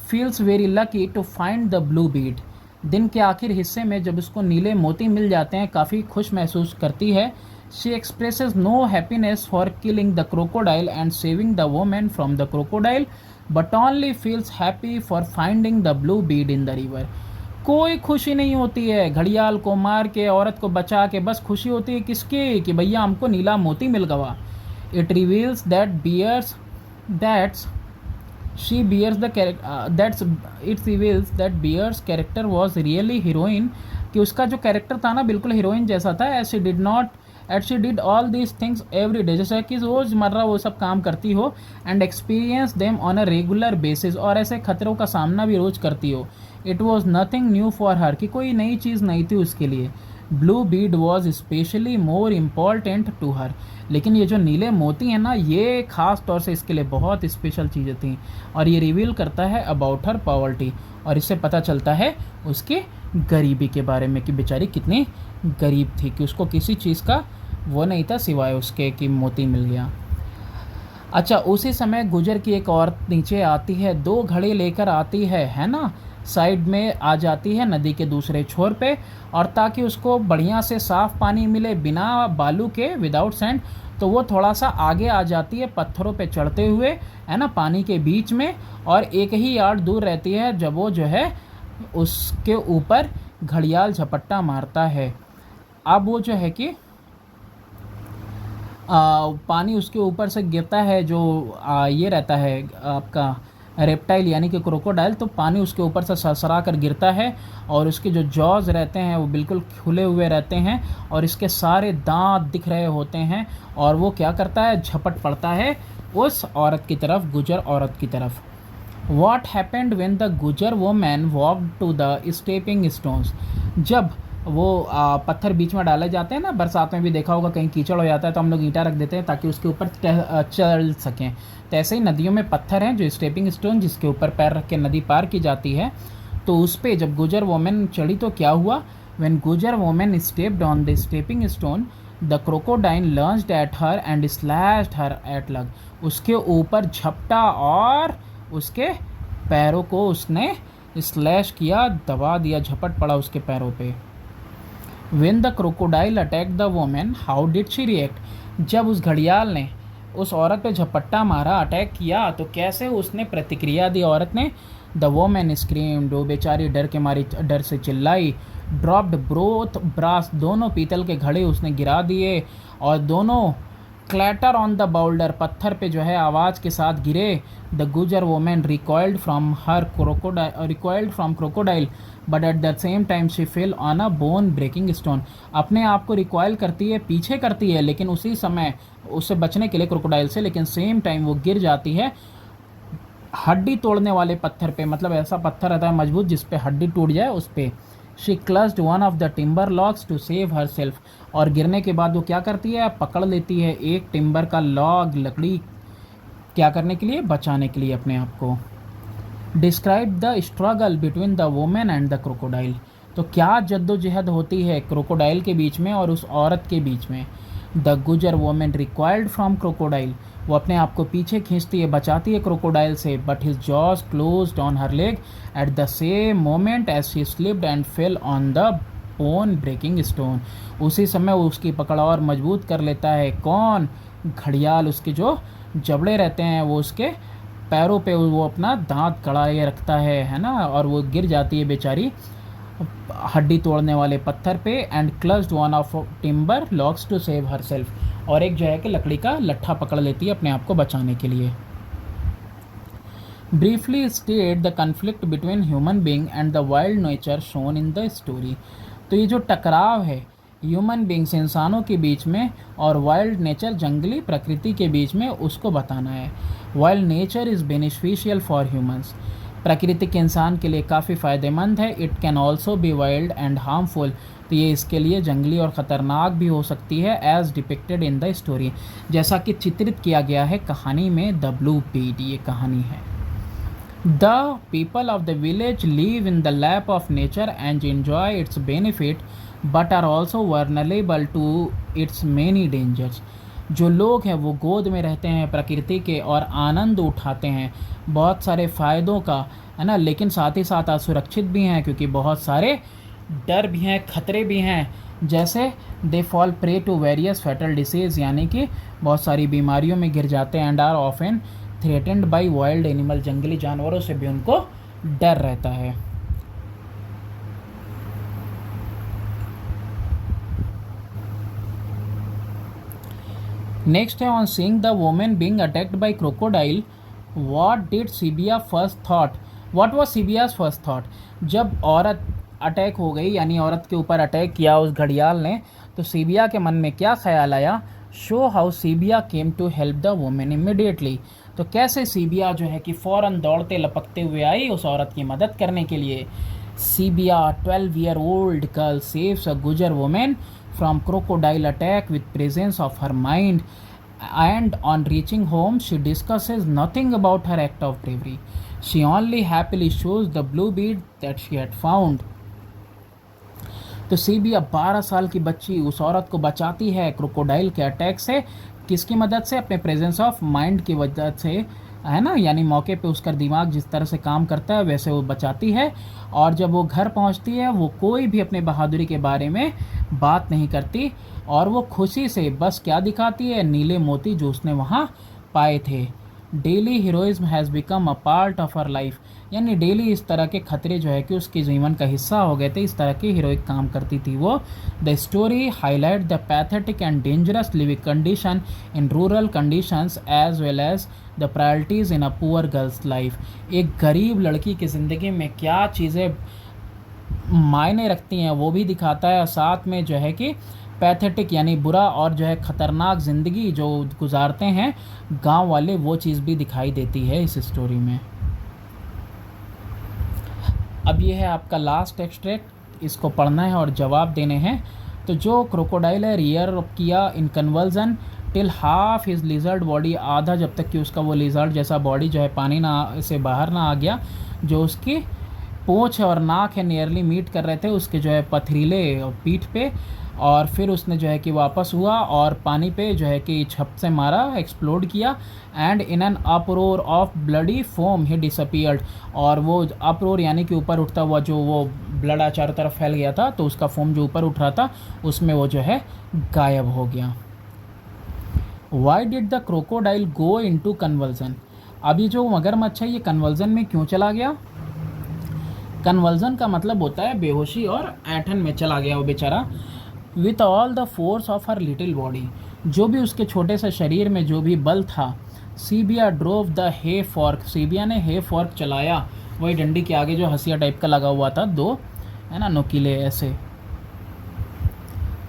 feels very lucky to find the blue bead. दिन के आखिर हिस्से में जब उसको नीले मोती मिल जाते हैं, काफ़ी खुश महसूस करती है। She expresses no happiness for killing the crocodile and saving the women from the crocodile, but only feels happy for finding the blue bead in the river. कोई खुशी नहीं होती है घड़ियाल को मार के, औरत को बचा के, बस खुशी होती है किसकी? कि भैया हमको नीला मोती मिल गया। It reveals that's she bears the that's it reveals that Bear's character was really heroine, कि उसका जो कैरेक्टर था ना बिल्कुल हीरोइन जैसा था। as she did all these things every day, जैसे कि रोज़मर्रा वो सब काम करती हो, and experience them on a regular basis, और ऐसे खतरों का सामना भी रोज़ करती हो। It was nothing new for her, कि कोई नई चीज़ नहीं थी उसके लिए। Blue bead was specially more important to her, लेकिन ये जो नीले मोती हैं ना, ये ख़ास तौर से इसके लिए बहुत स्पेशल चीज़ें थी। और ये रिवील करता है अबाउट हर पॉवर्टी, और इससे पता चलता है उसकी गरीबी के बारे में कि बेचारी कितनी गरीब थी, कि उसको किसी चीज़ का वो नहीं था सिवाय उसके कि मोती मिल गया। अच्छा, उसी समय गुजर की एक औरत नीचे आती है, 2 घड़े लेकर आती है ना, साइड में आ जाती है नदी के दूसरे छोर पे, और ताकि उसको बढ़िया से साफ़ पानी मिले बिना बालू के, विदाउट सैंड, तो वो थोड़ा सा आगे आ जाती है पत्थरों पे चढ़ते हुए, है ना, पानी के बीच में, और 1 ही यार्ड दूर रहती है जब वो जो है उसके ऊपर घड़ियाल झपट्टा मारता है। अब वो जो है कि पानी उसके ऊपर से गिरता है, जो ये रहता है आपका रेप्टाइल यानी कि क्रोकोडाइल, तो पानी उसके ऊपर से सरसरा कर गिरता है, और उसके जो जॉज रहते हैं वो बिल्कुल खुले हुए रहते हैं, और इसके सारे दांत दिख रहे होते हैं, और वो क्या करता है, झपट पड़ता है उस औरत की तरफ, गुजर औरत की तरफ। What happened when the गुजर woman walked to the stepping stones? जब वो पत्थर बीच में डाले जाते हैं ना, बरसात में भी देखा होगा कहीं कीचड़ हो जाता है तो हम लोग ईंटा रख देते हैं ताकि उसके ऊपर चल सकें। तो ऐसे ही नदियों में पत्थर हैं जो स्टेपिंग स्टोन, जिसके ऊपर पैर रख के नदी पार की जाती है। तो उस पर जब गुजर वोमेन चढ़ी तो क्या हुआ? When गुजर women stepped on the stepping stone, the crocodile lunged at her and slashed her at leg. उसके ऊपर झपटा और उसके पैरों को उसने स्लैश किया, दबा दिया, झपट पड़ा उसके पैरों पे। When the crocodile attacked the woman, how did she react? जब उस घड़ियाल ने उस औरत पे झपट्टा मारा, अटैक किया, तो कैसे उसने प्रतिक्रिया दी औरत ने? द वोमैन स्क्रीम्ड, वो बेचारी डर के मारी डर से चिल्लाई। ड्रॉप्ड ब्रोथ ब्रास, दोनों पीतल के घड़े उसने गिरा दिए, और दोनों क्लैटर ऑन द बाउल्डर, पत्थर पे जो है आवाज़ के साथ गिरे। The Gujar woman recoiled from crocodile but at the same time she fell on a bone breaking stone. अपने आप को रिकॉइल करती है, पीछे करती है, लेकिन उसी समय उससे बचने के लिए क्रोकोडाइल से, लेकिन सेम टाइम वो गिर जाती है हड्डी तोड़ने वाले पत्थर पे, मतलब ऐसा पत्थर रहता है मजबूत जिस पे हड्डी टूट जाए उस पे। She clutched one of the timber logs to save herself, और गिरने के बाद वो क्या करती है, पकड़ लेती है एक टिम्बर का लॉग, लकड़ी, क्या करने के लिए, बचाने के लिए अपने आप को। Describe the struggle between the women and the crocodile, तो क्या जद्दोजहद होती है क्रोकोडाइल के बीच में और उस औरत के बीच में। The Gujar women required from crocodile, वो अपने आप को पीछे खींचती है, बचाती है क्रोकोडाइल से, but his jaws closed on her leg at the same moment as she slipped and fell on the bone breaking stone. उसी समय वो उसकी पकड़ और मजबूत कर लेता है, कौन, घड़ियाल, उसके जो जबड़े रहते हैं वो उसके पैरों पे वो अपना दांत कड़ाए रखता है ना, और वो गिर जाती है बेचारी हड्डी तोड़ने वाले पत्थर पे। And clutched one of timber logs to save herself, और एक जो है कि लकड़ी का लट्ठा पकड़ लेती है अपने आप को बचाने के लिए। Briefly state the conflict between human being and the wild nature shown in the story, तो ये जो टकराव है ह्यूमन बींग्स इंसानों के बीच में और वाइल्ड नेचर जंगली प्रकृति के बीच में उसको बताना है। Wild nature is beneficial for humans, प्राकृतिक इंसान के लिए काफ़ी फ़ायदेमंद है। It can also be wild and harmful, तो ये इसके लिए जंगली और ख़तरनाक भी हो सकती है। As depicted in the story, जैसा कि चित्रित किया गया है कहानी में। द ब्लू बीड ये कहानी है। The people of the village live in the lap of nature and enjoy its benefit but are also vulnerable to its many dangers. जो लोग हैं वो गोद में रहते हैं प्रकृति के और आनंद उठाते हैं बहुत सारे फ़ायदों का, है ना, लेकिन साथ ही साथ असुरक्षित भी हैं क्योंकि बहुत सारे डर भी हैं, खतरे भी हैं। जैसे they fall prey to various fatal disease, यानी कि बहुत सारी बीमारियों में गिर जाते हैं। And are often threatened by wild animal, जंगली जानवरों से भी उनको डर रहता है। नेक्स्ट है on seeing the women being attacked by crocodile what did Sibia first thought. What was Sibia's first thought. जब औरत अटैक हो गई, यानी औरत के ऊपर अटैक किया उस घड़ियाल ने, तो सीबिया के मन में क्या ख्याल आया। Show how Sibia came to help the women immediately, तो कैसे सीबिया जो है कि फ़ौरन दौड़ते लपकते हुए आई उस औरत की मदद करने के लिए। सीबिया 12-year-old गर्ल सेव्स अ गुजर women from crocodile attack with presence of her mind, and on reaching home she discusses nothing about her act of bravery. She only happily shows the blue bead that she had found. तो सीबिया 12 साल की बच्ची उस औरत को बचाती है crocodile के अटैक से। किसकी मदद से? अपने प्रेजेंस ऑफ माइंड की वजह से, है ना, यानी मौके पे उसका दिमाग जिस तरह से काम करता है वैसे वो बचाती है। और जब वो घर पहुंचती है वो कोई भी अपने बहादुरी के बारे में बात नहीं करती और वो खुशी से बस क्या दिखाती है, नीले मोती जो उसने वहाँ पाए थे। Daily heroism has become a part of her life, यानी डेली इस तरह के खतरे जो है कि उसके जीवन का हिस्सा हो गए थे, इस तरह की हीरोइक काम करती थी वो। The story highlight the pathetic and dangerous living condition in rural conditions as well as the priorities in a poor girl's life. एक गरीब लड़की की ज़िंदगी में क्या चीज़ें मायने रखती हैं वो भी दिखाता है, और साथ में जो है कि पैथेटिक यानी बुरा और जो है ख़तरनाक ज़िंदगी जो गुजारते हैं गांव वाले, वो चीज़ भी दिखाई देती है इस स्टोरी में। अब ये है आपका लास्ट एक्सट्रैक्ट, इसको पढ़ना है और जवाब देने हैं। तो जो क्रोकोडाइल है रियर किया in conversion till half his lizard body, आधा जब तक कि उसका वो लिजर्ड जैसा बॉडी जो है पानी ना से बाहर ना आ गया। जो उसकी पूँछ और नाक है नियरली मीट कर रहे थे उसके जो है पथरीले पीठ पे, और फिर उसने जो है कि वापस हुआ और पानी पे जो है कि छप से मारा, एक्सप्लोड किया। And in an uproar of bloody foam he disappeared, और वो अपरोर यानी कि ऊपर उठता हुआ जो वो ब्लड चारों तरफ फैल गया था तो उसका फोम जो ऊपर उठ रहा था उसमें वो जो है गायब हो गया। Y did the crocodile go into conversion. अभी जो मगरमच्छ है ये कन्वर्जन में क्यों चला गया? कन्वर्जन का मतलब होता है बेहोशी और ऐठन में चला गया वो बेचारा। With all the force of her little body, जो भी उसके छोटे से शरीर में जो भी बल था। Sibia drove the hay fork, Sibia ने हे फॉर्क चलाया, वही डंडी के आगे जो हंसिया टाइप का लगा हुआ था, दो है ना नुकीले ऐसे,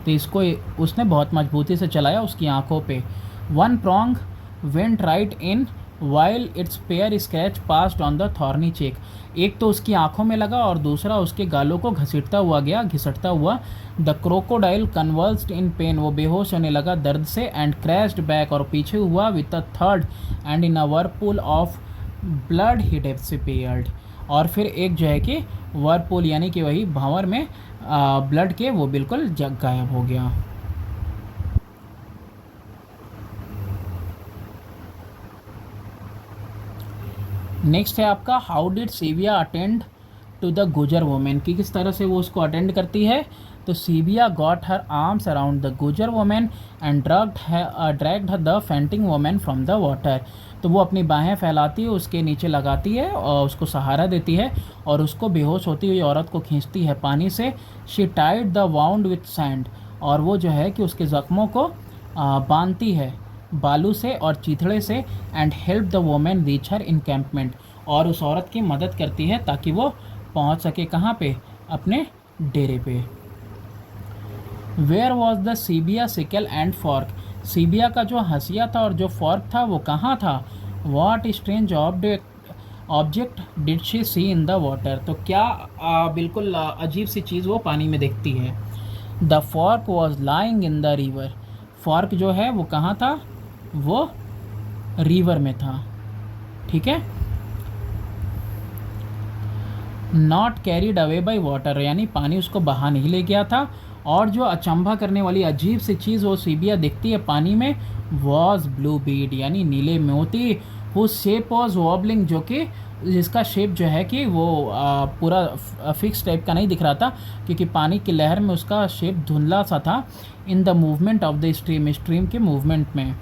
तो इसको उसने बहुत मजबूती से चलाया उसकी आंखों पे। One prong went right in while its pair scratch passed on the thorny cheek, एक तो उसकी आंखों में लगा और दूसरा उसके गालों को घसीटता हुआ गया, घिसटता हुआ। The crocodile conversed in pen, वो बेहोश होने लगा दर्द से। एंड क्रैश्ड बैक, और पीछे हुआ with a third and in a Whirlpool of blood he disappeared, और फिर एक जो है कि वर्लपूल यानी कि वही भंवर में ब्लड के वो बिल्कुल गायब हो गया। नेक्स्ट है आपका how did Sibia attend to the Gujar women, कि किस तरह से वो उसको अटेंड करती है। तो Sibia got her arms around the Gujar women and dragged the fainting women from the water, तो वो अपनी बाहें फैलाती है उसके नीचे लगाती है और उसको सहारा देती है और उसको बेहोश होती हुई औरत को खींचती है पानी से। She tied the wound with sand, और वो जो है कि उसके ज़ख्मों को बांधती है बालू से और चीथड़े से। And help the women reach her encampment, और उस औरत की मदद करती है ताकि वो पहुंच सके कहाँ पे, अपने डेरे पे। Where was the Sibia sickle and fork, Sibia का जो हंसिया था और जो फॉर्क था वो कहाँ था। What strange object did she see in the water, तो क्या बिल्कुल अजीब सी चीज़ वो पानी में देखती है। The fork was lying in the river, fork जो है वो कहाँ था, वो रिवर में था। ठीक है, not carried away by water, यानी पानी उसको बहा नहीं ले गया था। और जो अचंभा करने वाली अजीब सी चीज़ वो सीबिया दिखती है पानी में, वॉज ब्लू बीड, यानी नीले मोती। वो शेप वॉज वॉबलिंग, जो कि जिसका शेप जो है कि वो पूरा फिक्स टाइप का नहीं दिख रहा था, क्योंकि पानी की लहर में उसका शेप धुंधला सा था। In the movement of the stream, stream के मूवमेंट में।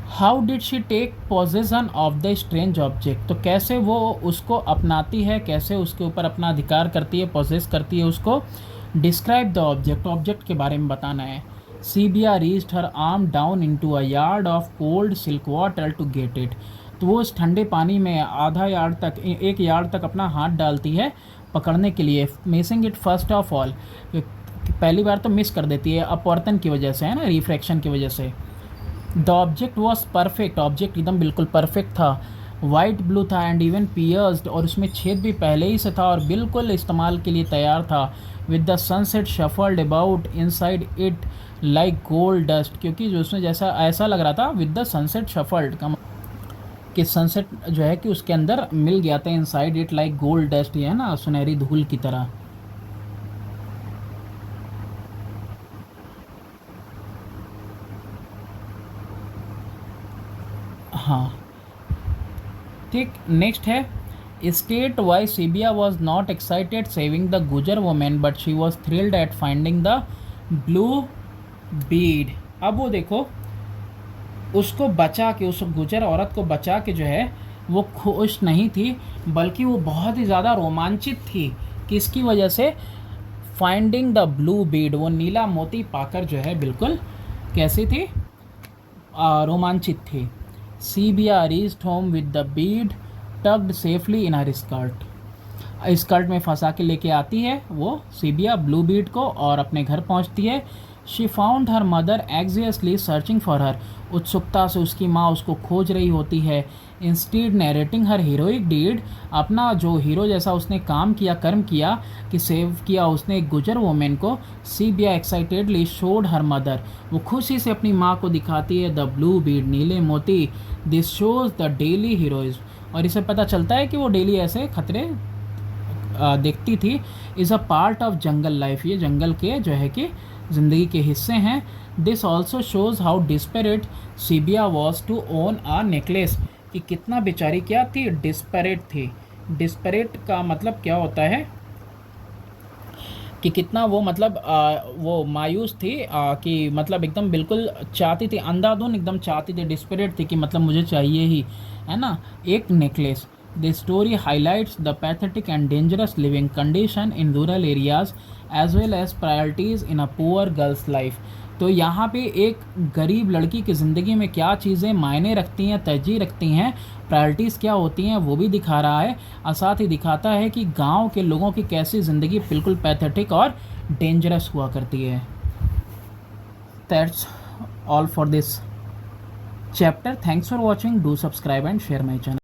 How did she take possession of the strange object, तो कैसे वो उसको अपनाती है, कैसे उसके ऊपर अपना अधिकार करती है, पोजेस करती है उसको। डिस्क्राइब द ऑब्जेक्ट, ऑब्जेक्ट के बारे में बताना है। Sibia reached her arm down into a yard of cold silk water to get it, तो वो उस ठंडे पानी में आधा यार्ड तक, एक यार्ड तक अपना हाथ डालती है पकड़ने के लिए। Missing it first of all, पहली बार तो मिस कर देती है अपवर्तन की वजह से, है ना, रिफ्रैक्शन की वजह से। The object was perfect, object एकदम बिल्कुल परफेक्ट था। वाइट ब्लू था एंड इवन पियर्स्ड, और उसमें छेद भी पहले ही से था और बिल्कुल इस्तेमाल के लिए तैयार था। With the sunset shuffled about inside it like gold dust, क्योंकि जो उसमें जैसा ऐसा लग रहा था, विद द सनसेट शफल्ड का कि सनसेट जो है कि उसके अंदर मिल गया था, inside it like gold dust, ये है ना सुनहरी धूल की तरह। हाँ, ठीक, नेक्स्ट है state why Sibia was not excited saving the Gujar women but she was thrilled at finding the blue bead. अब वो देखो, उसको बचा के, उस गुजर औरत को बचा के जो है वो खुश नहीं थी, बल्कि वो बहुत ही ज़्यादा रोमांचित थी। किसकी वजह से, फाइंडिंग द ब्लू बीड, वो नीला मोती पाकर जो है बिल्कुल कैसी थी, रोमांचित थी। Sibia reached home with the bead tugged safely in her skirt, skirt में फंसा के लेके आती है वो सीबिया ब्लू बीड को और अपने घर पहुंचती है। She found her mother anxiously searching for her, उत्सुकता से उसकी माँ उसको खोज रही होती है। Instead narrating her heroic deed, अपना जो हीरो जैसा उसने काम किया, कर्म किया कि सेव किया उसने एक गुजर वोमेन को। Sibia excitedly showed her mother, वो खुशी से अपनी माँ को दिखाती है द ब्लू बीड, नीले मोती। This shows the daily heroism, और इसे पता चलता है कि वो डेली ऐसे खतरे देखती थी। Is a part of jungle life, ये जंगल के जो है कि ज़िंदगी के हिस्से हैं। This also shows how desperate Sibia was to own a necklace, कि कितना बेचारी क्या थी, डिस्पेरेट थी। डिस्पेरेट का मतलब क्या होता है कि कितना वो मतलब वो मायूस थी, कि मतलब एकदम बिल्कुल चाहती थी, अंधाधुन एकदम चाहती थी, डिस्पेरेट थी कि मतलब मुझे चाहिए ही, है ना, एक necklace. The story highlights the pathetic and dangerous living condition in rural areas as well as priorities in a poor girl's life. तो यहाँ पे एक गरीब लड़की की ज़िंदगी में क्या चीज़ें मायने रखती हैं, तरजीह रखती हैं, प्रायोरिटीज़ क्या होती हैं, वो भी दिखा रहा है। और साथ ही दिखाता है कि गांव के लोगों की कैसी ज़िंदगी बिल्कुल पैथेटिक और डेंजरस हुआ करती है। That's all for this chapter. Thanks for watching, do subscribe and share my channel.